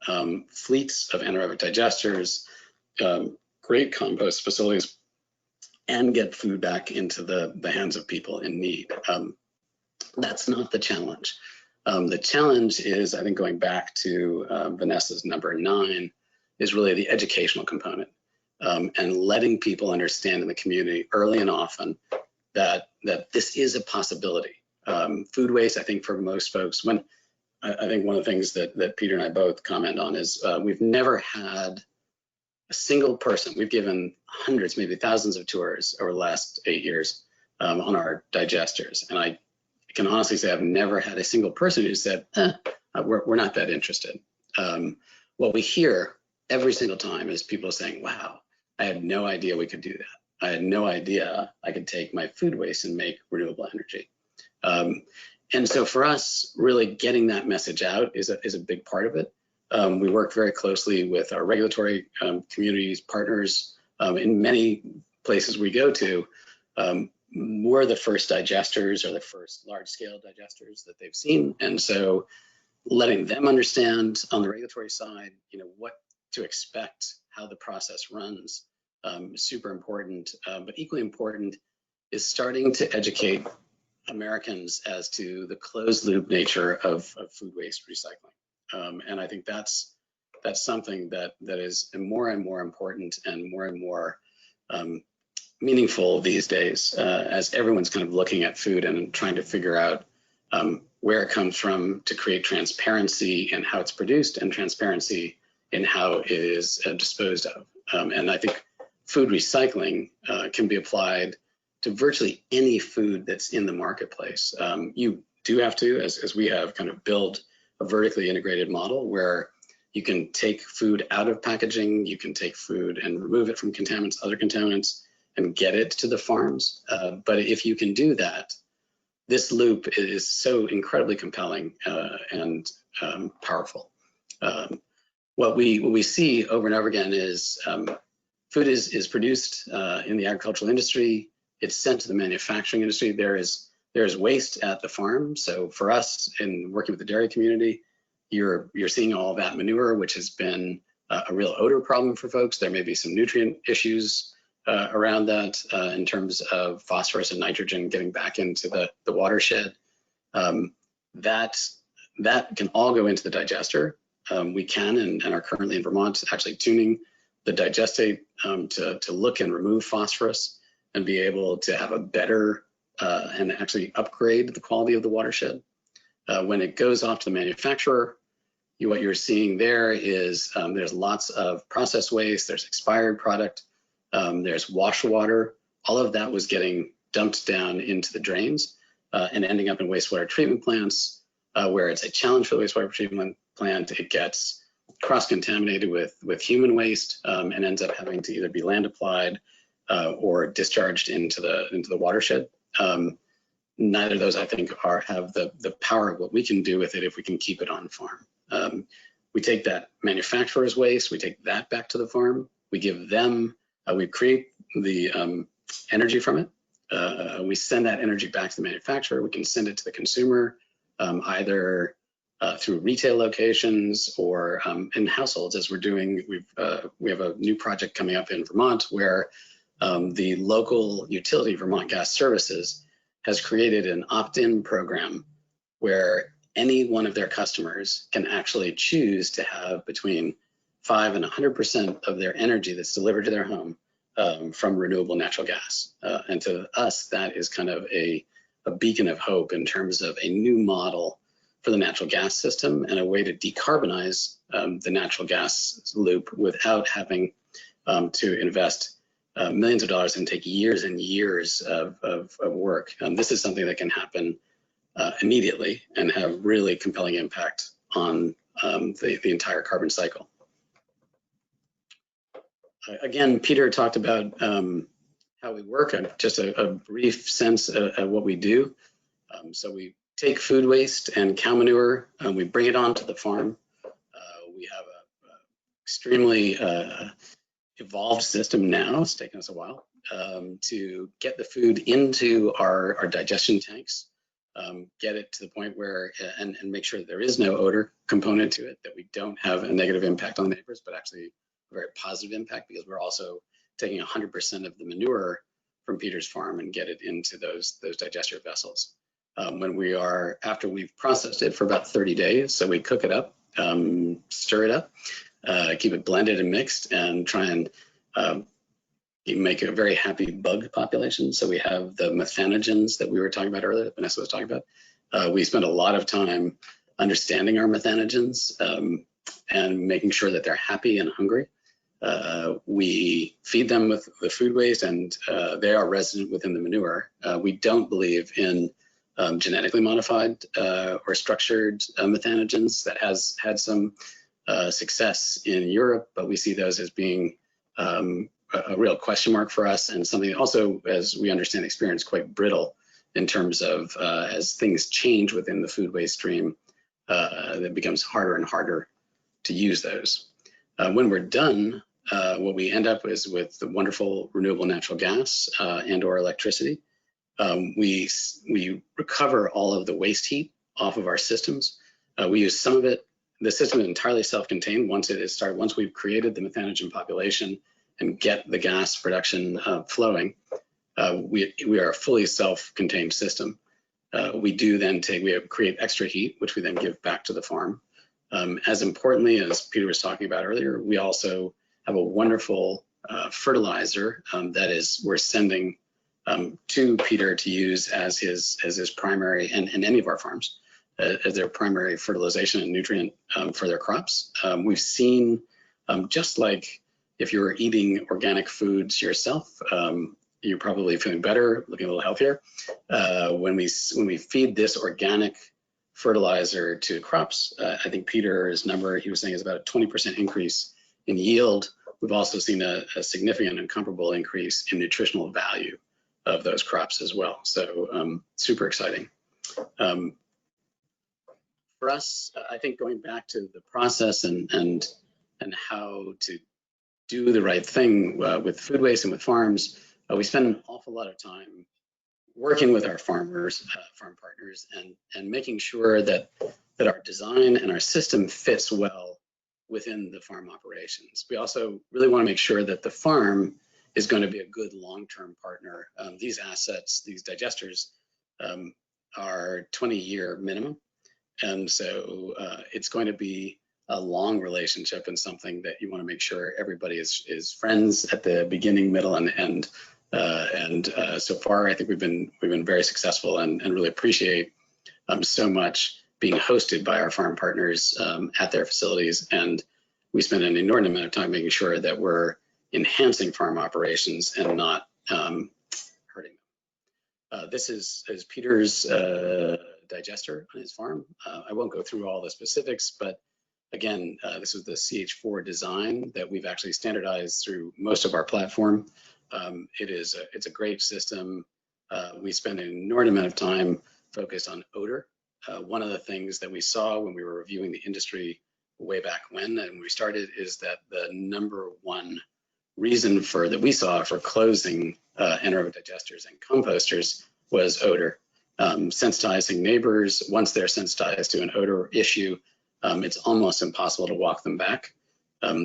fleets of anaerobic digesters, great compost facilities, and get food back into the hands of people in need. That's not the challenge. The challenge is, I think, going back to Vanessa's number 9, is really the educational component and letting people understand in the community early and often that this is a possibility. Food waste, I think, for most folks, I think one of the things that Peter and I both comment on is we've never had a single person. We've given hundreds, maybe thousands of tours over the last 8 years on our digesters. And I can honestly say I've never had a single person who said, we're not that interested. What we hear every single time is people saying, wow, I had no idea we could do that. I had no idea I could take my food waste and make renewable energy. And so for us, really getting that message out is a big part of it. We work very closely with our regulatory communities, partners. In many places we go to, we're the first digesters or the first large-scale digesters that they've seen. And so letting them understand on the regulatory side, what to expect, how the process runs, is super important. But equally important is starting to educate Americans as to the closed loop nature of food waste recycling. And I think that's something that is more and more important and more meaningful these days as everyone's kind of looking at food and trying to figure out where it comes from to create transparency in how it's produced and transparency in how it is disposed of. And I think food recycling can be applied to virtually any food that's in the marketplace. You do have to, as we have, kind of build a vertically integrated model where you can take food out of packaging, you can take food and remove it from contaminants, other contaminants, and get it to the farms. But if you can do that, this loop is so incredibly compelling and powerful. What we see over and over again is food is produced in the agricultural industry. It's sent to the manufacturing industry. There is waste at the farm. So for us, in working with the dairy community, you're seeing all that manure, which has been a real odor problem for folks. There may be some nutrient issues around that in terms of phosphorus and nitrogen getting back into the watershed. That can all go into the digester. we can and are currently in Vermont actually tuning the digestate to look and remove phosphorus and be able to have a better and actually upgrade the quality of the watershed. When it goes off to the manufacturer, what you're seeing there is there's lots of process waste, there's expired product, there's wash water. All of that was getting dumped down into the drains and ending up in wastewater treatment plants, where it's a challenge for the wastewater treatment plant. It gets cross-contaminated with human waste and ends up having to either be land applied or discharged into the watershed. Neither of those, I think, have the power of what we can do with it if we can keep it on farm. We take that manufacturer's waste, we take that back to the farm, we give them, we create the energy from it. We send that energy back to the manufacturer. We can send it to the consumer, either through retail locations or in households, as we're doing. We have a new project coming up in Vermont where the local utility, Vermont Gas Services, has created an opt-in program where any one of their customers can actually choose to have between 5 and 100% of their energy that's delivered to their home from renewable natural gas. And to us, that is kind of a beacon of hope in terms of a new model for the natural gas system and a way to decarbonize the natural gas loop without having to invest millions of dollars and take years and years of work. This is something that can happen immediately and have really compelling impact on the entire carbon cycle. Again, Peter talked about how we work, and just a brief sense of what we do. So we take food waste and cow manure, and we bring it onto the farm. We have a extremely evolved system now. It's taken us a while to get the food into our digestion tanks, get it to the point where, and make sure that there is no odor component to it, that we don't have a negative impact on the neighbors, but actually a very positive impact, because we're also taking 100% of the manure from Peter's farm and get it into those digester vessels. After we've processed it for about 30 days, so we cook it up, stir it up, keep it blended and mixed, and try and make a very happy bug population. So we have the methanogens that we were talking about earlier, that Vanessa was talking about. We spend a lot of time understanding our methanogens and making sure that they're happy and hungry. We feed them with the food waste, and they are resident within the manure. We don't believe in genetically modified or structured methanogens. That has had some success in Europe, but we see those as being a real question mark for us, and something also, as we understand experience, quite brittle in terms of as things change within the food waste stream, it becomes harder and harder to use those. When we're done, what we end up is with the wonderful renewable natural gas and or electricity. We recover all of the waste heat off of our systems. We use some of it. The system is entirely self-contained once we've created the methanogen population and get the gas production flowing. We are a fully self-contained system. We do then create extra heat, which we then give back to the farm. As importantly, as Peter was talking about earlier, we also have a wonderful fertilizer that we're sending to Peter to use as his primary, and any of our farms, as their primary fertilization and nutrient for their crops. We've seen, just like if you're eating organic foods yourself, you're probably feeling better, looking a little healthier. When we feed this organic fertilizer to crops, I think Peter's number he was saying is about a 20% increase in yield. We've also seen a significant and comparable increase in nutritional value of those crops as well. So super exciting. For us, I think going back to the process and how to do the right thing with food waste and with farms, we spend an awful lot of time working with our farmers, farm partners, and making sure that our design and our system fits well within the farm operations. We also really want to make sure that the farm is going to be a good long-term partner. These assets, these digesters, are 20-year minimum. And so it's going to be a long relationship and something that you want to make sure everybody is friends at the beginning, middle, and end. So far, I think we've been very successful and really appreciate so much being hosted by our farm partners at their facilities. And we spend an inordinate amount of time making sure that we're enhancing farm operations and not hurting them. This is Peter's digester on his farm. I won't go through all the specifics, but again, this is the CH4 design that we've actually standardized through most of our platform. It's a great system. We spend an inordinate amount of time focused on odor. One of the things that we saw when we were reviewing the industry way back when and we started is that the number one reason that we saw for closing anaerobic digesters and composters was odor. Sensitizing neighbors, once they're sensitized to an odor issue, it's almost impossible to walk them back.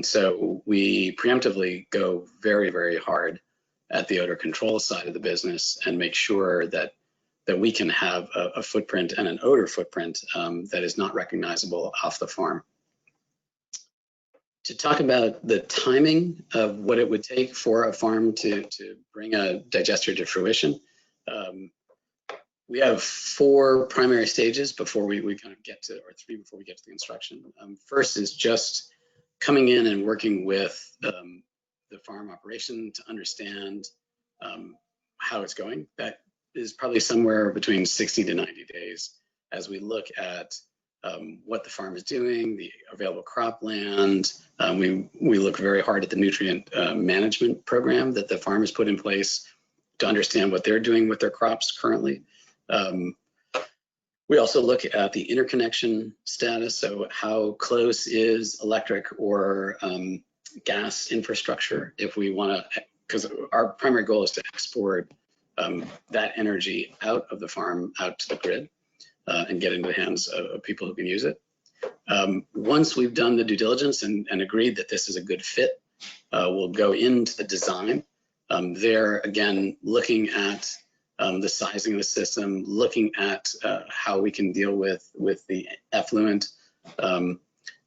So we preemptively go very, very hard at the odor control side of the business and make sure that we can have a footprint and an odor footprint that is not recognizable off the farm. To talk about the timing of what it would take for a farm to bring a digester to fruition, we have 4 primary stages before we kind of get to, or 3 before we get to the construction. First is just coming in and working with the farm operation to understand how it's going. That is probably somewhere between 60 to 90 days as we look at what the farm is doing, the available cropland. We look very hard at the nutrient management program that the farm has put in place to understand what they're doing with their crops currently. We also look at the interconnection status, so how close is electric or gas infrastructure if we want to, because our primary goal is to export that energy out of the farm, out to the grid, and get into the hands of people who can use it. Once we've done the due diligence and agreed that this is a good fit, we'll go into the design. There, again, looking at the sizing of the system, looking at how we can deal with the effluent.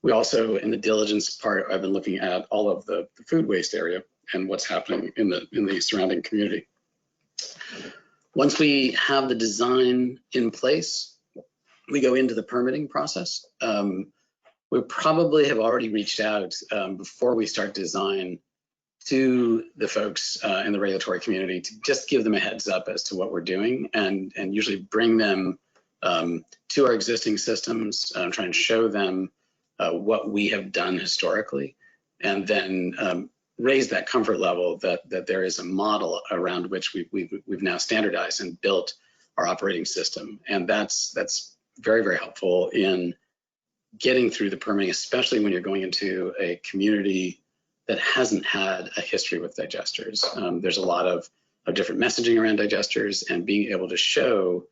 We also, in the diligence part, I've been looking at all of the food waste area and what's happening in the surrounding community. Once we have the design in place, we go into the permitting process. We probably have already reached out before we start design to the folks in the regulatory community to just give them a heads up as to what we're doing and usually bring them to our existing systems, try and show them what we have done historically, and then raise that comfort level that there is a model around which we've now standardized and built our operating system. And that's very, very helpful in getting through the permitting, especially when you're going into a community that hasn't had a history with digesters. There's a lot of different messaging around digesters, and being able to show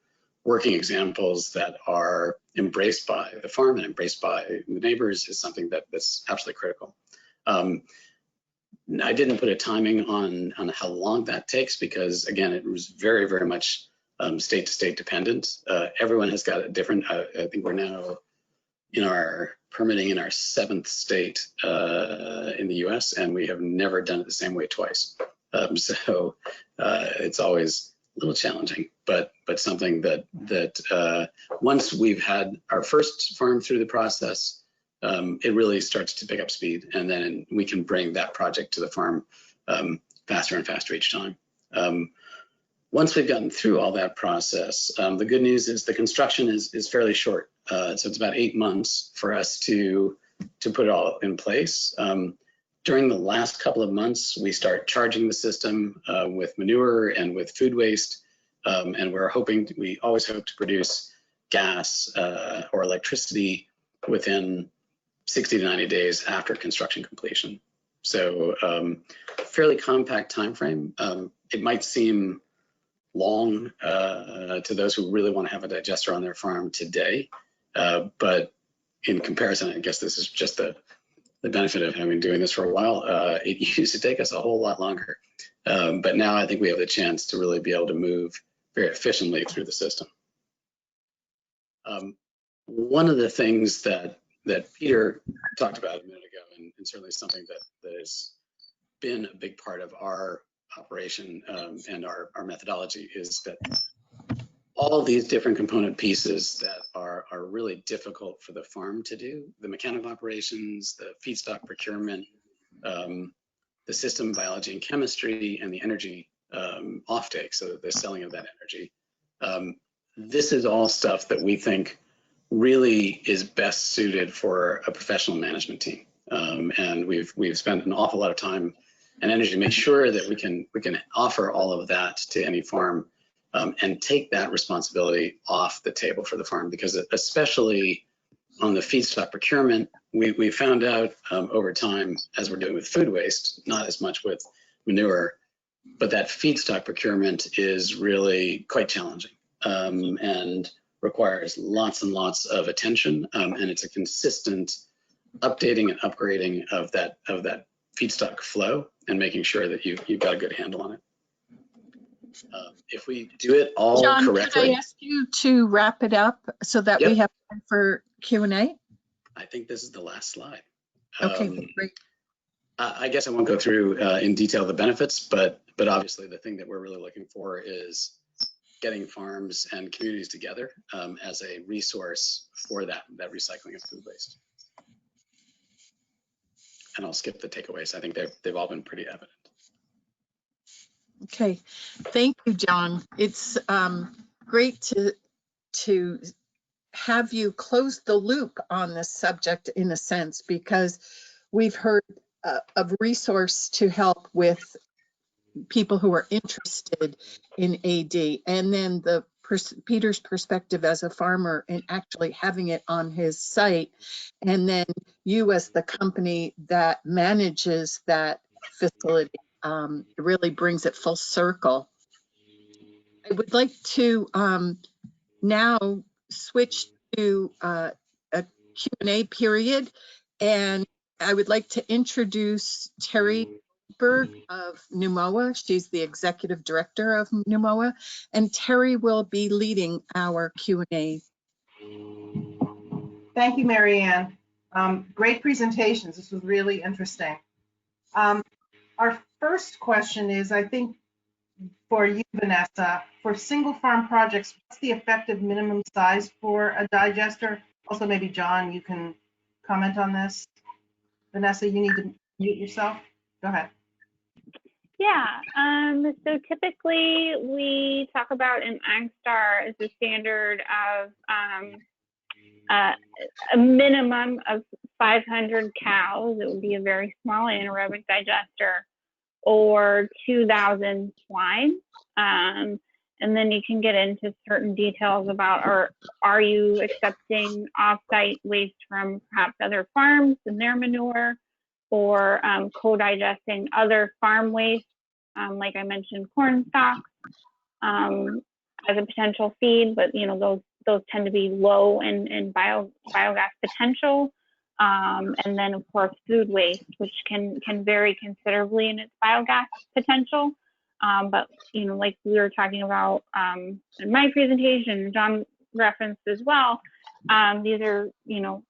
working examples that are embraced by the farm and embraced by the neighbors is something that's absolutely critical. I didn't put a timing on how long that takes because, again, it was very, very much state to state dependent. Everyone has got a different, I think we're now in our permitting in our 7th state in the US, and we have never done it the same way twice. So it's always a little challenging, but something that once we've had our first farm through the process, it really starts to pick up speed, and then we can bring that project to the farm faster and faster each time. Once we've gotten through all that process, the good news is the construction is fairly short. So it's about 8 months for us to put it all in place. During the last couple of months, we start charging the system with manure and with food waste, and we always hope to produce gas or electricity within 60 to 90 days after construction completion. So fairly compact time frame. It might seem long to those who really want to have a digester on their farm today, but in comparison, I guess this is just the benefit of having doing this for a while. It used to take us a whole lot longer, but now I think we have the chance to really be able to move very efficiently through the system. One of the things that that Peter talked about a minute ago, and certainly something that has been a big part of our operation and our methodology, is that all these different component pieces that are really difficult for the farm to do, the mechanical operations, the feedstock procurement, the system biology and chemistry, and the energy offtake, so the selling of that energy. This is all stuff that we think really is best suited for a professional management team. And we've spent an awful lot of time and energy to make sure that we can offer all of that to any farm and take that responsibility off the table for the farm, because especially on the feedstock procurement, we found out over time, as we're doing with food waste, not as much with manure, but that feedstock procurement is really quite challenging and requires lots and lots of attention, and it's a consistent updating and upgrading of that feedstock flow and making sure that you've got a good handle on it. If we do it all John, correctly. could I ask you to wrap it up so that we have time for Q&A? I think this is the last slide. Okay, great. I guess I won't go through in detail the benefits, but obviously the thing that we're really looking for is getting farms and communities together as a resource for that recycling of food waste. And I'll skip the takeaways. I think they've all been pretty evident. Okay, thank you, John. It's great to have you close the loop on this subject in a sense, because we've heard of resource to help with people who are interested in AD, and then Peter's perspective as a farmer and actually having it on his site, and then you as the company that manages that facility. Really brings it full circle. I would like to now switch to a Q&A period, and I would like to introduce Terry Berg of NUMOA. She's the executive director of NUMOA, and Terry will be leading our Q&A. Thank you, Mary Ann. Great presentations. This was really interesting. Our first question is, I think, for you, Vanessa. For single farm projects, what's the effective minimum size for a digester? Also, maybe John, you can comment on this. Vanessa, you need to mute yourself. Go ahead. Yeah, so typically we talk about an AgSTAR as a standard of a minimum of 500 cows. It would be a very small anaerobic digester, or 2,000 swine. And then you can get into certain details about, are you accepting off-site waste from perhaps other farms and their manure, or co-digesting other farm waste, like I mentioned, corn stalks, as a potential feed, but those tend to be low in biogas potential. And then of course food waste, which can vary considerably in its biogas potential. But like we were talking about in my presentation, John referenced as well, these are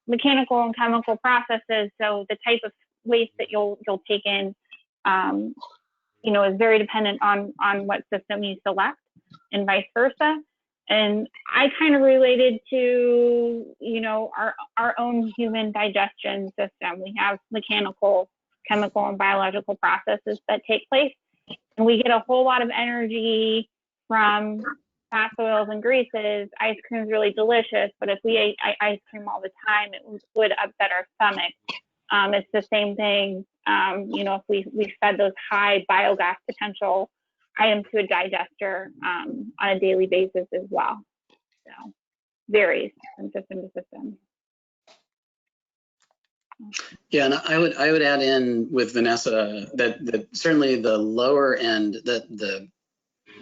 mechanical and chemical processes. So the type of waste that you'll take in is very dependent on what system you select, and vice versa. And I kind of related to, our own human digestion system. We have mechanical, chemical, and biological processes that take place, and we get a whole lot of energy from fats, oils, and greases. Ice cream is really delicious, but if we ate ice cream all the time, it would upset our stomach. It's the same thing, if we fed those high biogas potential items to a digester on a daily basis as well. So varies from system to system. Yeah, and I would add in with Vanessa that certainly the lower end, the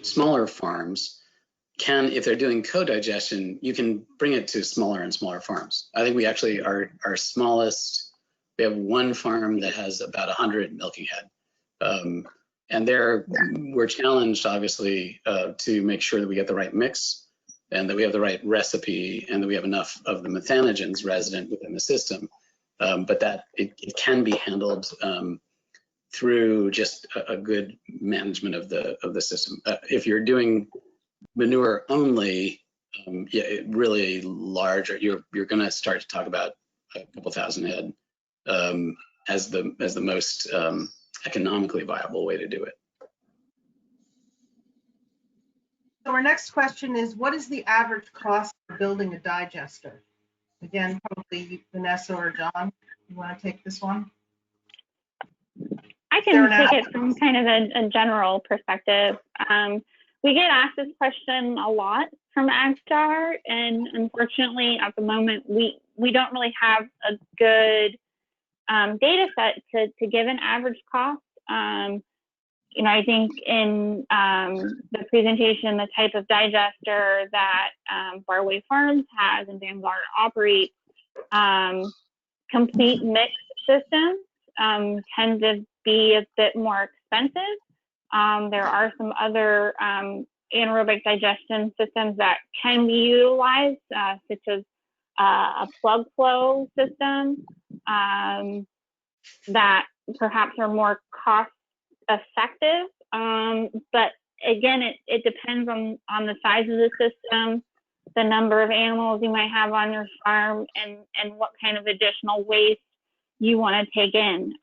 smaller farms can, if they're doing co-digestion, you can bring it to smaller and smaller farms. I think we actually our smallest, we have one farm that has about 100 milking head. And we're challenged, obviously, to make sure that we get the right mix and that we have the right recipe and that we have enough of the methanogens resident within the system, but that it can be handled through just a good management of the system. If you're doing manure only, yeah, really large, you're going to start to talk about a couple thousand head as the most economically viable way to do it. So our next question is, what is the average cost for building a digester? Again, probably Vanessa or John, you want to take this one? I can take it from kind of a general perspective. We get asked this question a lot from AgSTAR, and unfortunately at the moment we don't really have a good data set to give an average cost. You know, I think in the presentation, the type of digester that Barway Farms has and Vanguard operates, complete mix systems tend to be a bit more expensive. There are some other anaerobic digestion systems that can be utilized, such as a plug flow system that perhaps are more cost effective. But again, it depends on the size of the system, the number of animals you might have on your farm, and what kind of additional waste you want to take in.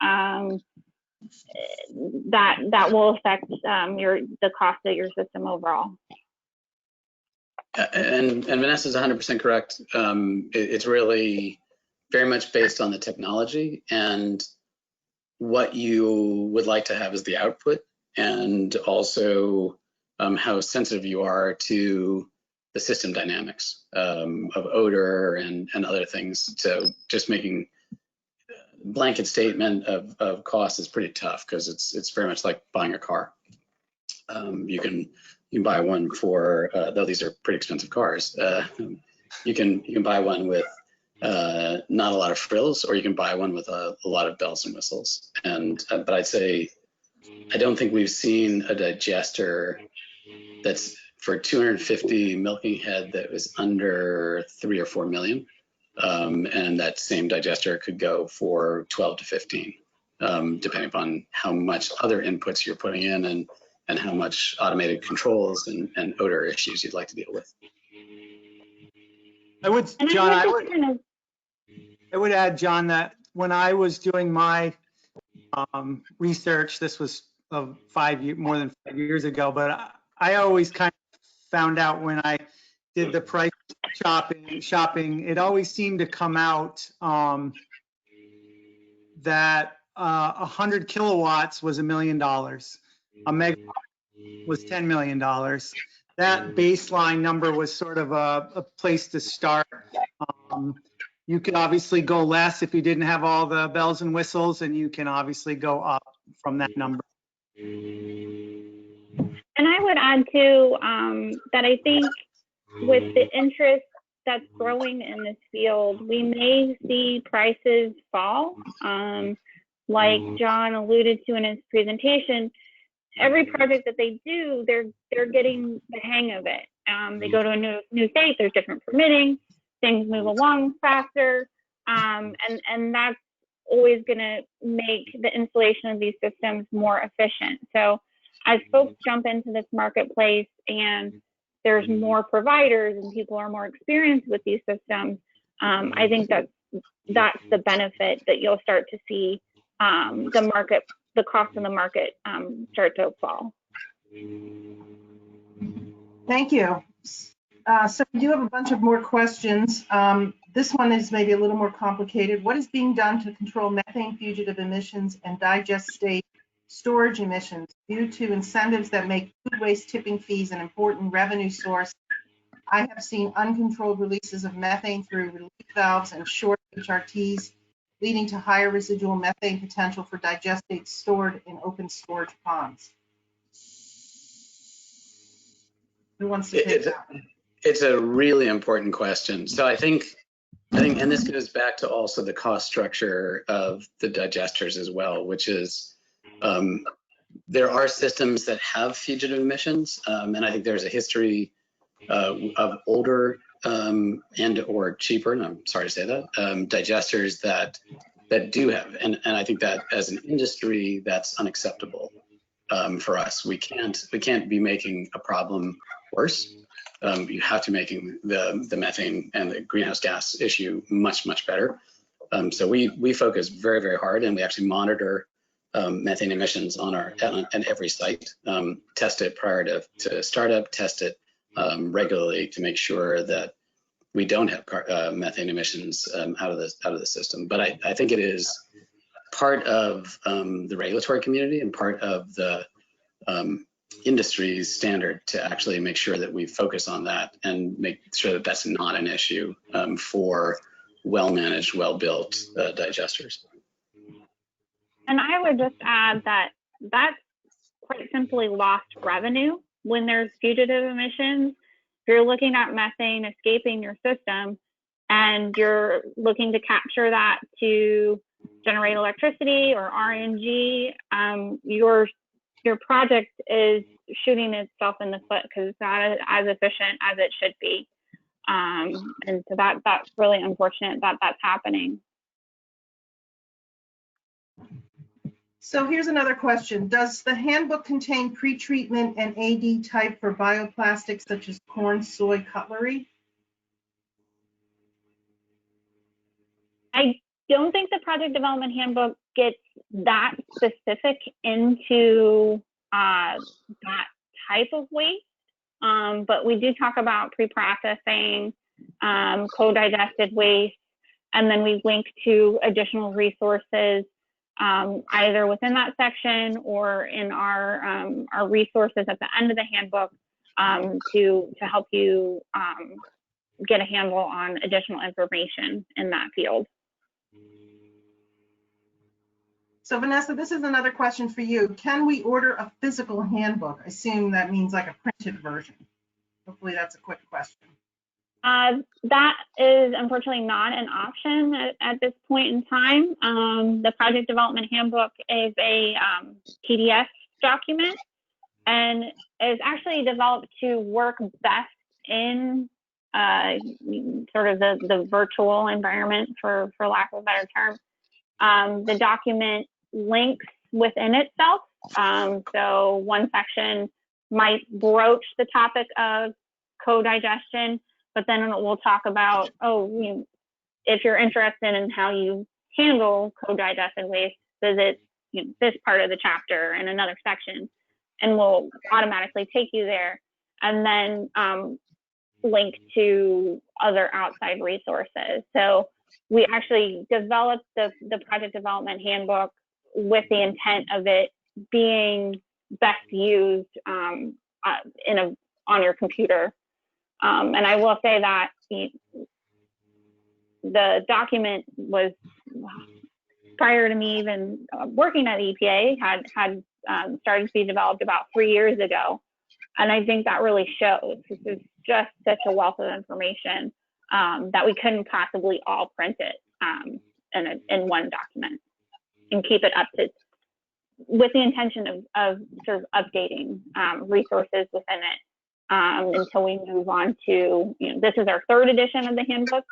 That will affect the cost of your system overall. And Vanessa's 100% correct. It's really very much based on the technology and what you would like to have as the output, and also how sensitive you are to the system dynamics of odor and other things. So just making blanket statement of cost is pretty tough, because it's very much like buying a car. You can buy one for though these are pretty expensive cars. You can buy one with not a lot of frills, or you can buy one with a lot of bells and whistles. And but I'd say I don't think we've seen a digester that's for 250 milking head that was under 3 or 4 million. And that same digester could go for 12 to 15, depending upon how much other inputs you're putting in and how much automated controls and odor issues you'd like to deal with. I would add, John, that when I was doing my research, this was more than 5 years ago, but I always kind of found out when I did the price shopping, it always seemed to come out that 100 kilowatts was $1 million. A megawatt was $10 million. That baseline number was sort of a place to start. You could obviously go less if you didn't have all the bells and whistles, and you can obviously go up from that number. And I would add too that I think with the interest that's growing in this field, we may see prices fall. Like John alluded to in his presentation, every project that they do, they're getting the hang of it. They go to a new state, there's different permitting, things move along faster, and that's always going to make the installation of these systems more efficient. So as folks jump into this marketplace and there's more providers and people are more experienced with these systems, I think that's the benefit that you'll start to see the cost in the market start to fall. Thank you. So we do have a bunch of more questions. This one is maybe a little more complicated. What is being done to control methane fugitive emissions and digest state storage emissions due to incentives that make food waste tipping fees an important revenue source? I have seen uncontrolled releases of methane through relief valves and short HRTs, leading to higher residual methane potential for digestates stored in open storage ponds. Who wants to take that one? It's a really important question. So I think, and this goes back to also the cost structure of the digesters as well, which is there are systems that have fugitive emissions, and I think there's a history of older and or cheaper, and I'm sorry to say that, digesters that do have, and I think that as an industry, that's unacceptable for us. We can't be making a problem worse. You have to making the methane and the greenhouse gas issue much better. So we focus very hard, and we actually monitor methane emissions on every site. Test it prior to startup. Test it regularly to make sure that we don't have methane emissions out of the system. But I think it is part of the regulatory community and part of the industry's standard to actually make sure that we focus on that and make sure that that's not an issue for well-managed, well-built digesters. And I would just add that that's quite simply lost revenue when there's fugitive emissions. If you're looking at methane escaping your system and you're looking to capture that to generate electricity or RNG, your project is shooting itself in the foot because it's not as efficient as it should be. And so that's really unfortunate that that's happening. So here's another question. Does the handbook contain pretreatment and AD type for bioplastics such as corn, soy, cutlery? I don't think the project development handbook gets that specific into that type of waste, but we do talk about pre-processing, co-digested waste, and then we link to additional resources either within that section or in our resources at the end of the handbook to help you get a handle on additional information in that field. So Vanessa, this is another question for you. Can we order a physical handbook? I assume that means like a printed version. Hopefully that's a quick question. That is unfortunately not an option at this point in time. The project development handbook is a PDF document and is actually developed to work best in sort of the virtual environment, for lack of a better term. The document links within itself. So one section might broach the topic of co-digestion, but then we'll talk about, if you're interested in how you handle co-digested waste, visit this part of the chapter in another section, and we'll automatically take you there, and then link to other outside resources. So we actually developed the project development handbook with the intent of it being best used on your computer. And I will say that the document was, prior to me even working at EPA, had started to be developed about 3 years ago. And I think that really shows. This is just such a wealth of information that we couldn't possibly all print it in one document and keep it up to, with the intention of sort of updating resources within it until we move on to, this is our 3rd edition of the handbook.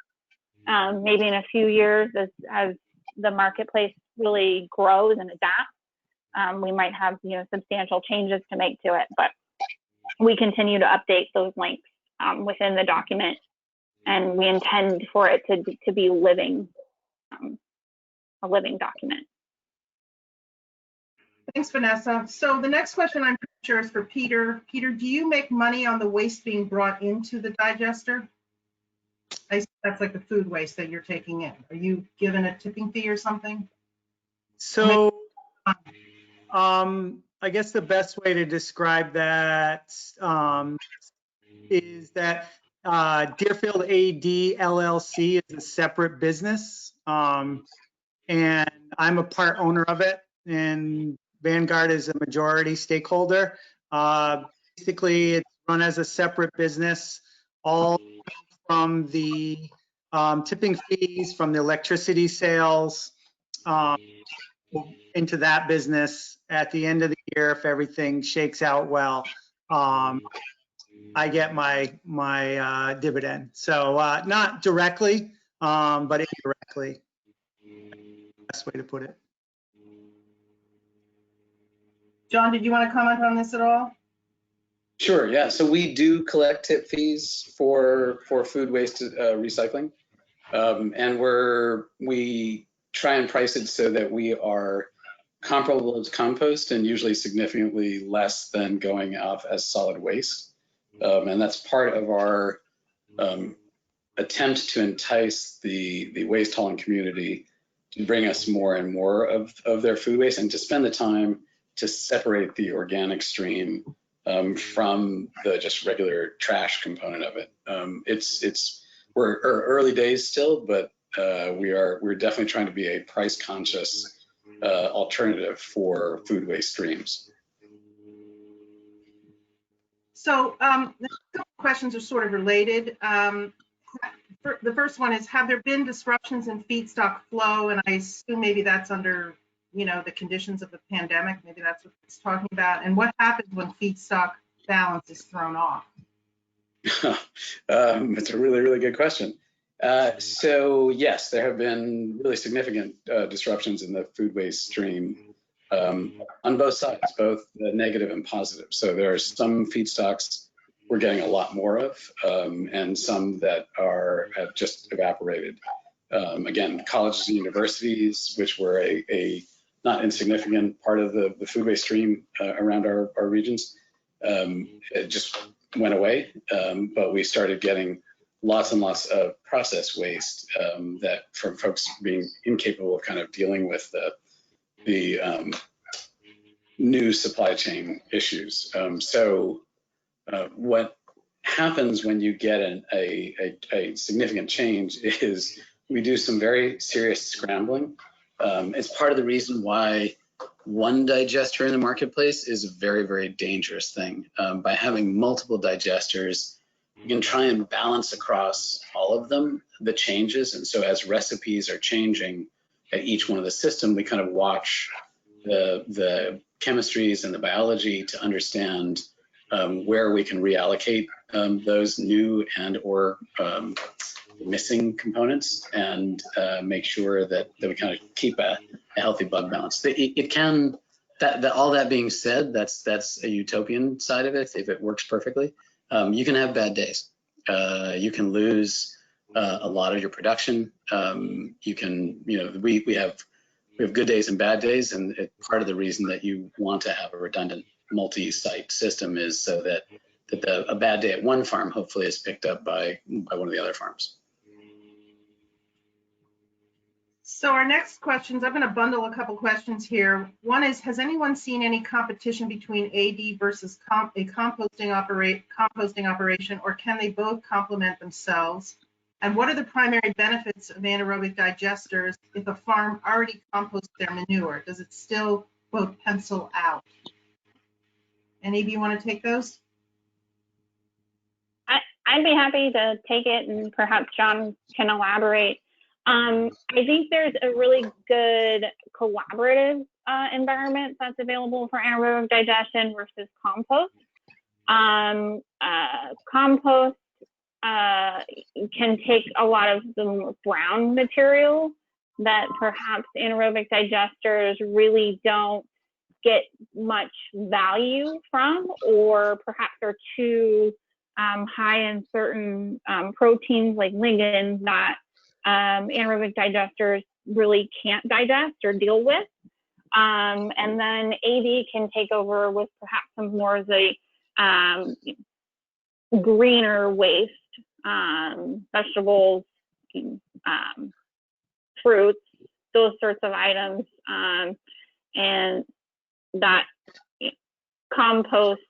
Maybe in a few years, as the marketplace really grows and adapts, we might have substantial changes to make to it, but we continue to update those links within the document, and we intend for it to be living, a living document. Thanks, Vanessa. So the next question I'm pretty sure is for Peter. Peter, do you make money on the waste being brought into the digester? That's like the food waste that you're taking in. Are you given a tipping fee or something? So, I guess the best way to describe that is that Deerfield AD LLC is a separate business, and I'm a part owner of it, and Vanguard is a majority stakeholder. Basically, it's run as a separate business, all from the tipping fees, from the electricity sales, into that business at the end of the year if everything shakes out well. I get my dividend. So not directly, but indirectly. Best way to put it. John, did you want to comment on this at all? Sure, yeah. So we do collect tip fees for food waste recycling, and we try and price it so that we are comparable to compost and usually significantly less than going out as solid waste. And that's part of our attempt to entice the waste hauling community to bring us more and more of their food waste and to spend the time to separate the organic stream from the just regular trash component of it. We're early days still, but we're definitely trying to be a price conscious alternative for food waste streams. So the couple questions are sort of related. The first one is, have there been disruptions in feedstock flow? And I assume maybe that's under, the conditions of the pandemic. Maybe that's what it's talking about. And what happens when feedstock balance is thrown off? It's a really, really good question. So yes, there have been really significant disruptions in the food waste stream on both sides, both the negative and positive. So there are some feedstocks we're getting a lot more of, and some that have just evaporated. Again, colleges and universities, which were a not insignificant part of the food waste stream around our regions, it just went away, but we started getting lots and lots of process waste that from folks being incapable of kind of dealing with the new supply chain issues. What happens when you get a significant change is we do some very serious scrambling. It's part of the reason why one digester in the marketplace is a very, very dangerous thing. By having multiple digesters, you can try and balance across all of them the changes. And so as recipes are changing at each one of the system, we kind of watch the chemistries and the biology to understand where we can reallocate those new and or missing components and make sure that we kind of keep a healthy bug balance. All that being said, that's a utopian side of it. If it works perfectly, you can have bad days. You can lose a lot of your production. We have good days and bad days, and part of the reason that you want to have a redundant multi-site system is so that a bad day at one farm hopefully is picked up by one of the other farms. So our next questions, I'm going to bundle a couple questions here. One is, has anyone seen any competition between AD versus a composting operation, or can they both complement themselves? And what are the primary benefits of anaerobic digesters if a farm already composts their manure? Does it still, quote, pencil out? Any of you want to take those? I'd be happy to take it, and perhaps John can elaborate. I think there's a really good collaborative environment that's available for anaerobic digestion versus compost. Compost can take a lot of the brown material that perhaps anaerobic digesters really don't get much value from, or perhaps are too high in certain proteins like lignans that anaerobic digesters really can't digest or deal with. And then AD can take over with perhaps some more of the greener waste, vegetables, fruits, those sorts of items, and that compost,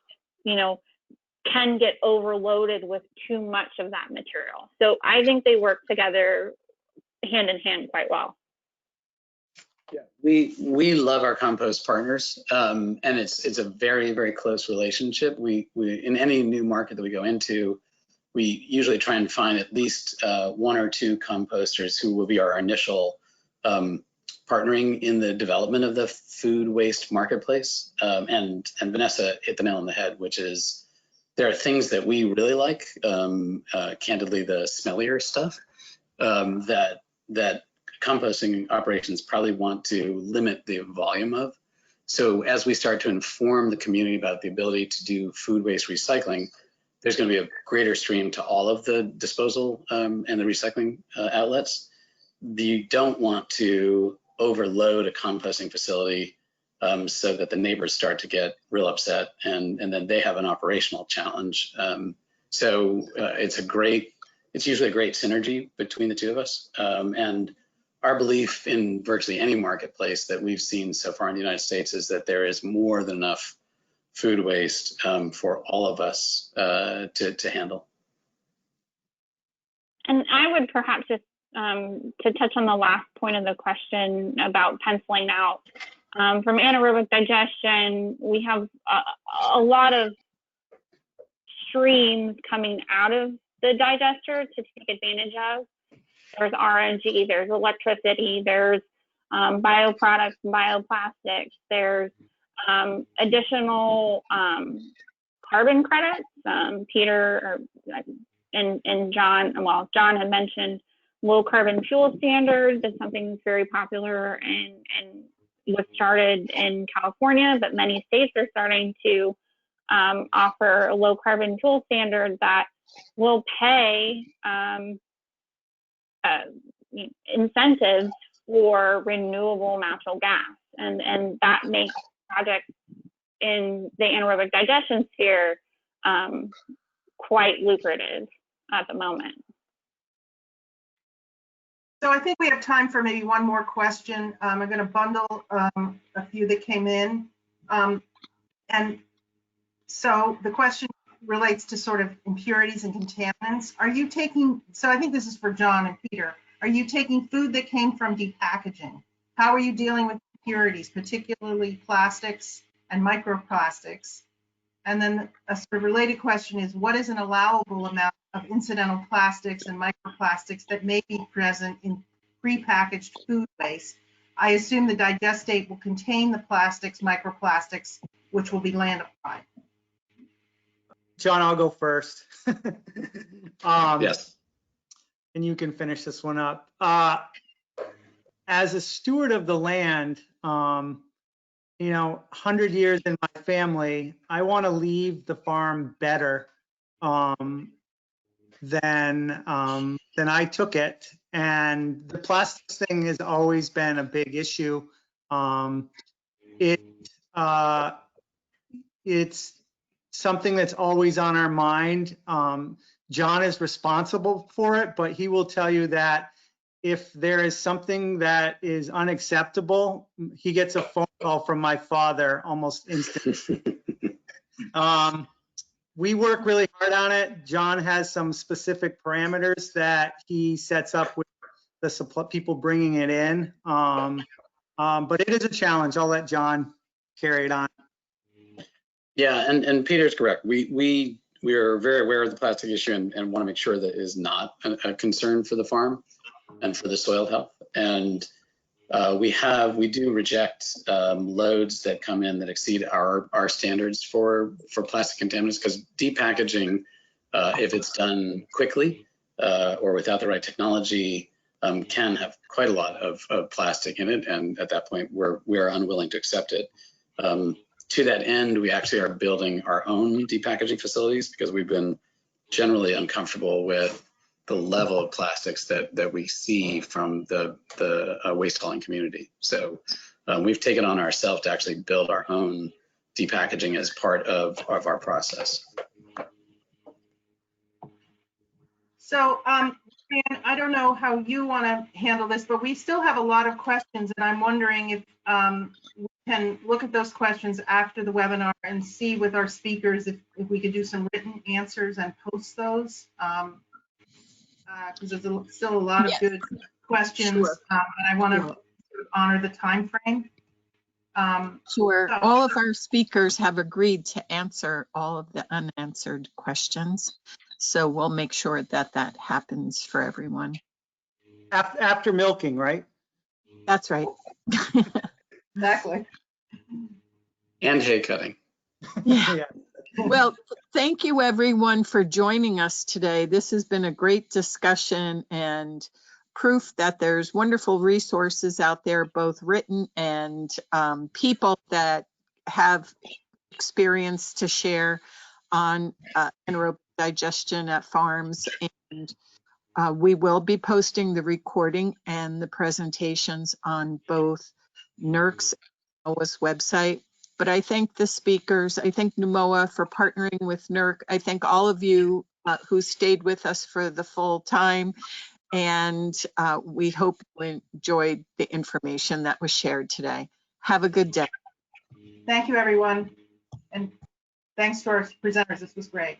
can get overloaded with too much of that material. So I think they work together hand in hand quite well. Yeah, we love our compost partners, and it's a very, very close relationship. We in any new market that we go into, we usually try and find at least one or two composters who will be our initial partnering in the development of the food waste marketplace. And Vanessa hit the nail on the head, which is There are things that we really like, candidly, the smellier stuff, that composting operations probably want to limit the volume of. So as we start to inform the community about the ability to do food waste recycling, there's going to be a greater stream to all of the disposal and the recycling outlets. You don't want to overload a composting facility so that the neighbors start to get real upset, and then they have an operational challenge. So it's usually a great synergy between the two of us. And our belief in virtually any marketplace that we've seen so far in the United States is that there is more than enough food waste for all of us to handle. And I would perhaps just to touch on the last point of the question about penciling out. From anaerobic digestion, we have a lot of streams coming out of the digester to take advantage of. There's RNG, there's electricity, there's bioproducts and bioplastics, there's additional carbon credits. Peter and John, well, John had mentioned low carbon fuel standards is something that's very popular and was started in California, but many states are starting to offer a low carbon fuel standard that will pay incentives for renewable natural gas. And that makes projects in the anaerobic digestion sphere quite lucrative at the moment. So I think we have time for maybe one more question. I'm going to bundle a few that came in. And so the question relates to sort of impurities and contaminants. Are you taking, so I think this is for John and Peter, are you taking food that came from depackaging? How are you dealing with impurities, particularly plastics and microplastics? And then a sort of related question is, what is an allowable amount of incidental plastics and microplastics that may be present in prepackaged food waste? I assume the digestate will contain the plastics, microplastics, which will be land applied. John, I'll go first. Yes. And you can finish this one up. As a steward of the land, 100 years in my family, I want to leave the farm better than I took it. And the plastics thing has always been a big issue. It's something that's always on our mind. John is responsible for it, but he will tell you that if there is something that is unacceptable, he gets a phone call from my father almost instantly. We work really hard on it. John has some specific parameters that he sets up with the supply, people bringing it in. But it is a challenge. I'll let John carry it on. Yeah, and Peter's correct. We are very aware of the plastic issue and want to make sure that it is not a concern for the farm and for the soil health. And we do reject loads that come in that exceed our standards for plastic contaminants, because depackaging, if it's done quickly or without the right technology, can have quite a lot of plastic in it. And at that point, we are unwilling to accept it. To that end, we actually are building our own depackaging facilities because we've been generally uncomfortable with the level of plastics that we see from the waste hauling community. So we've taken on ourselves to actually build our own depackaging as part of our process. So, Dan, I don't know how you want to handle this, but we still have a lot of questions, and I'm wondering if we can look at those questions after the webinar and see with our speakers if we could do some written answers and post those, because there's still a lot of good questions, Sure. and I want to honor the time frame. Sure. So- All of our speakers have agreed to answer all of the unanswered questions. So we'll make sure that that happens for everyone. After milking, right? That's right. Exactly. And hay cutting. Yeah. Yeah. Well, thank you everyone for joining us today. This has been a great discussion and proof that there's wonderful resources out there, both written and people that have experience to share on anaerobic digestion at farms. And we will be posting the recording and the presentations on both NERC's and NOAA's website. But I thank the speakers. I thank NUMOA for partnering with NERC. I thank all of you who stayed with us for the full time. And we hope you enjoyed the information that was shared today. Have a good day. Thank you, everyone. And thanks to our presenters. This was great.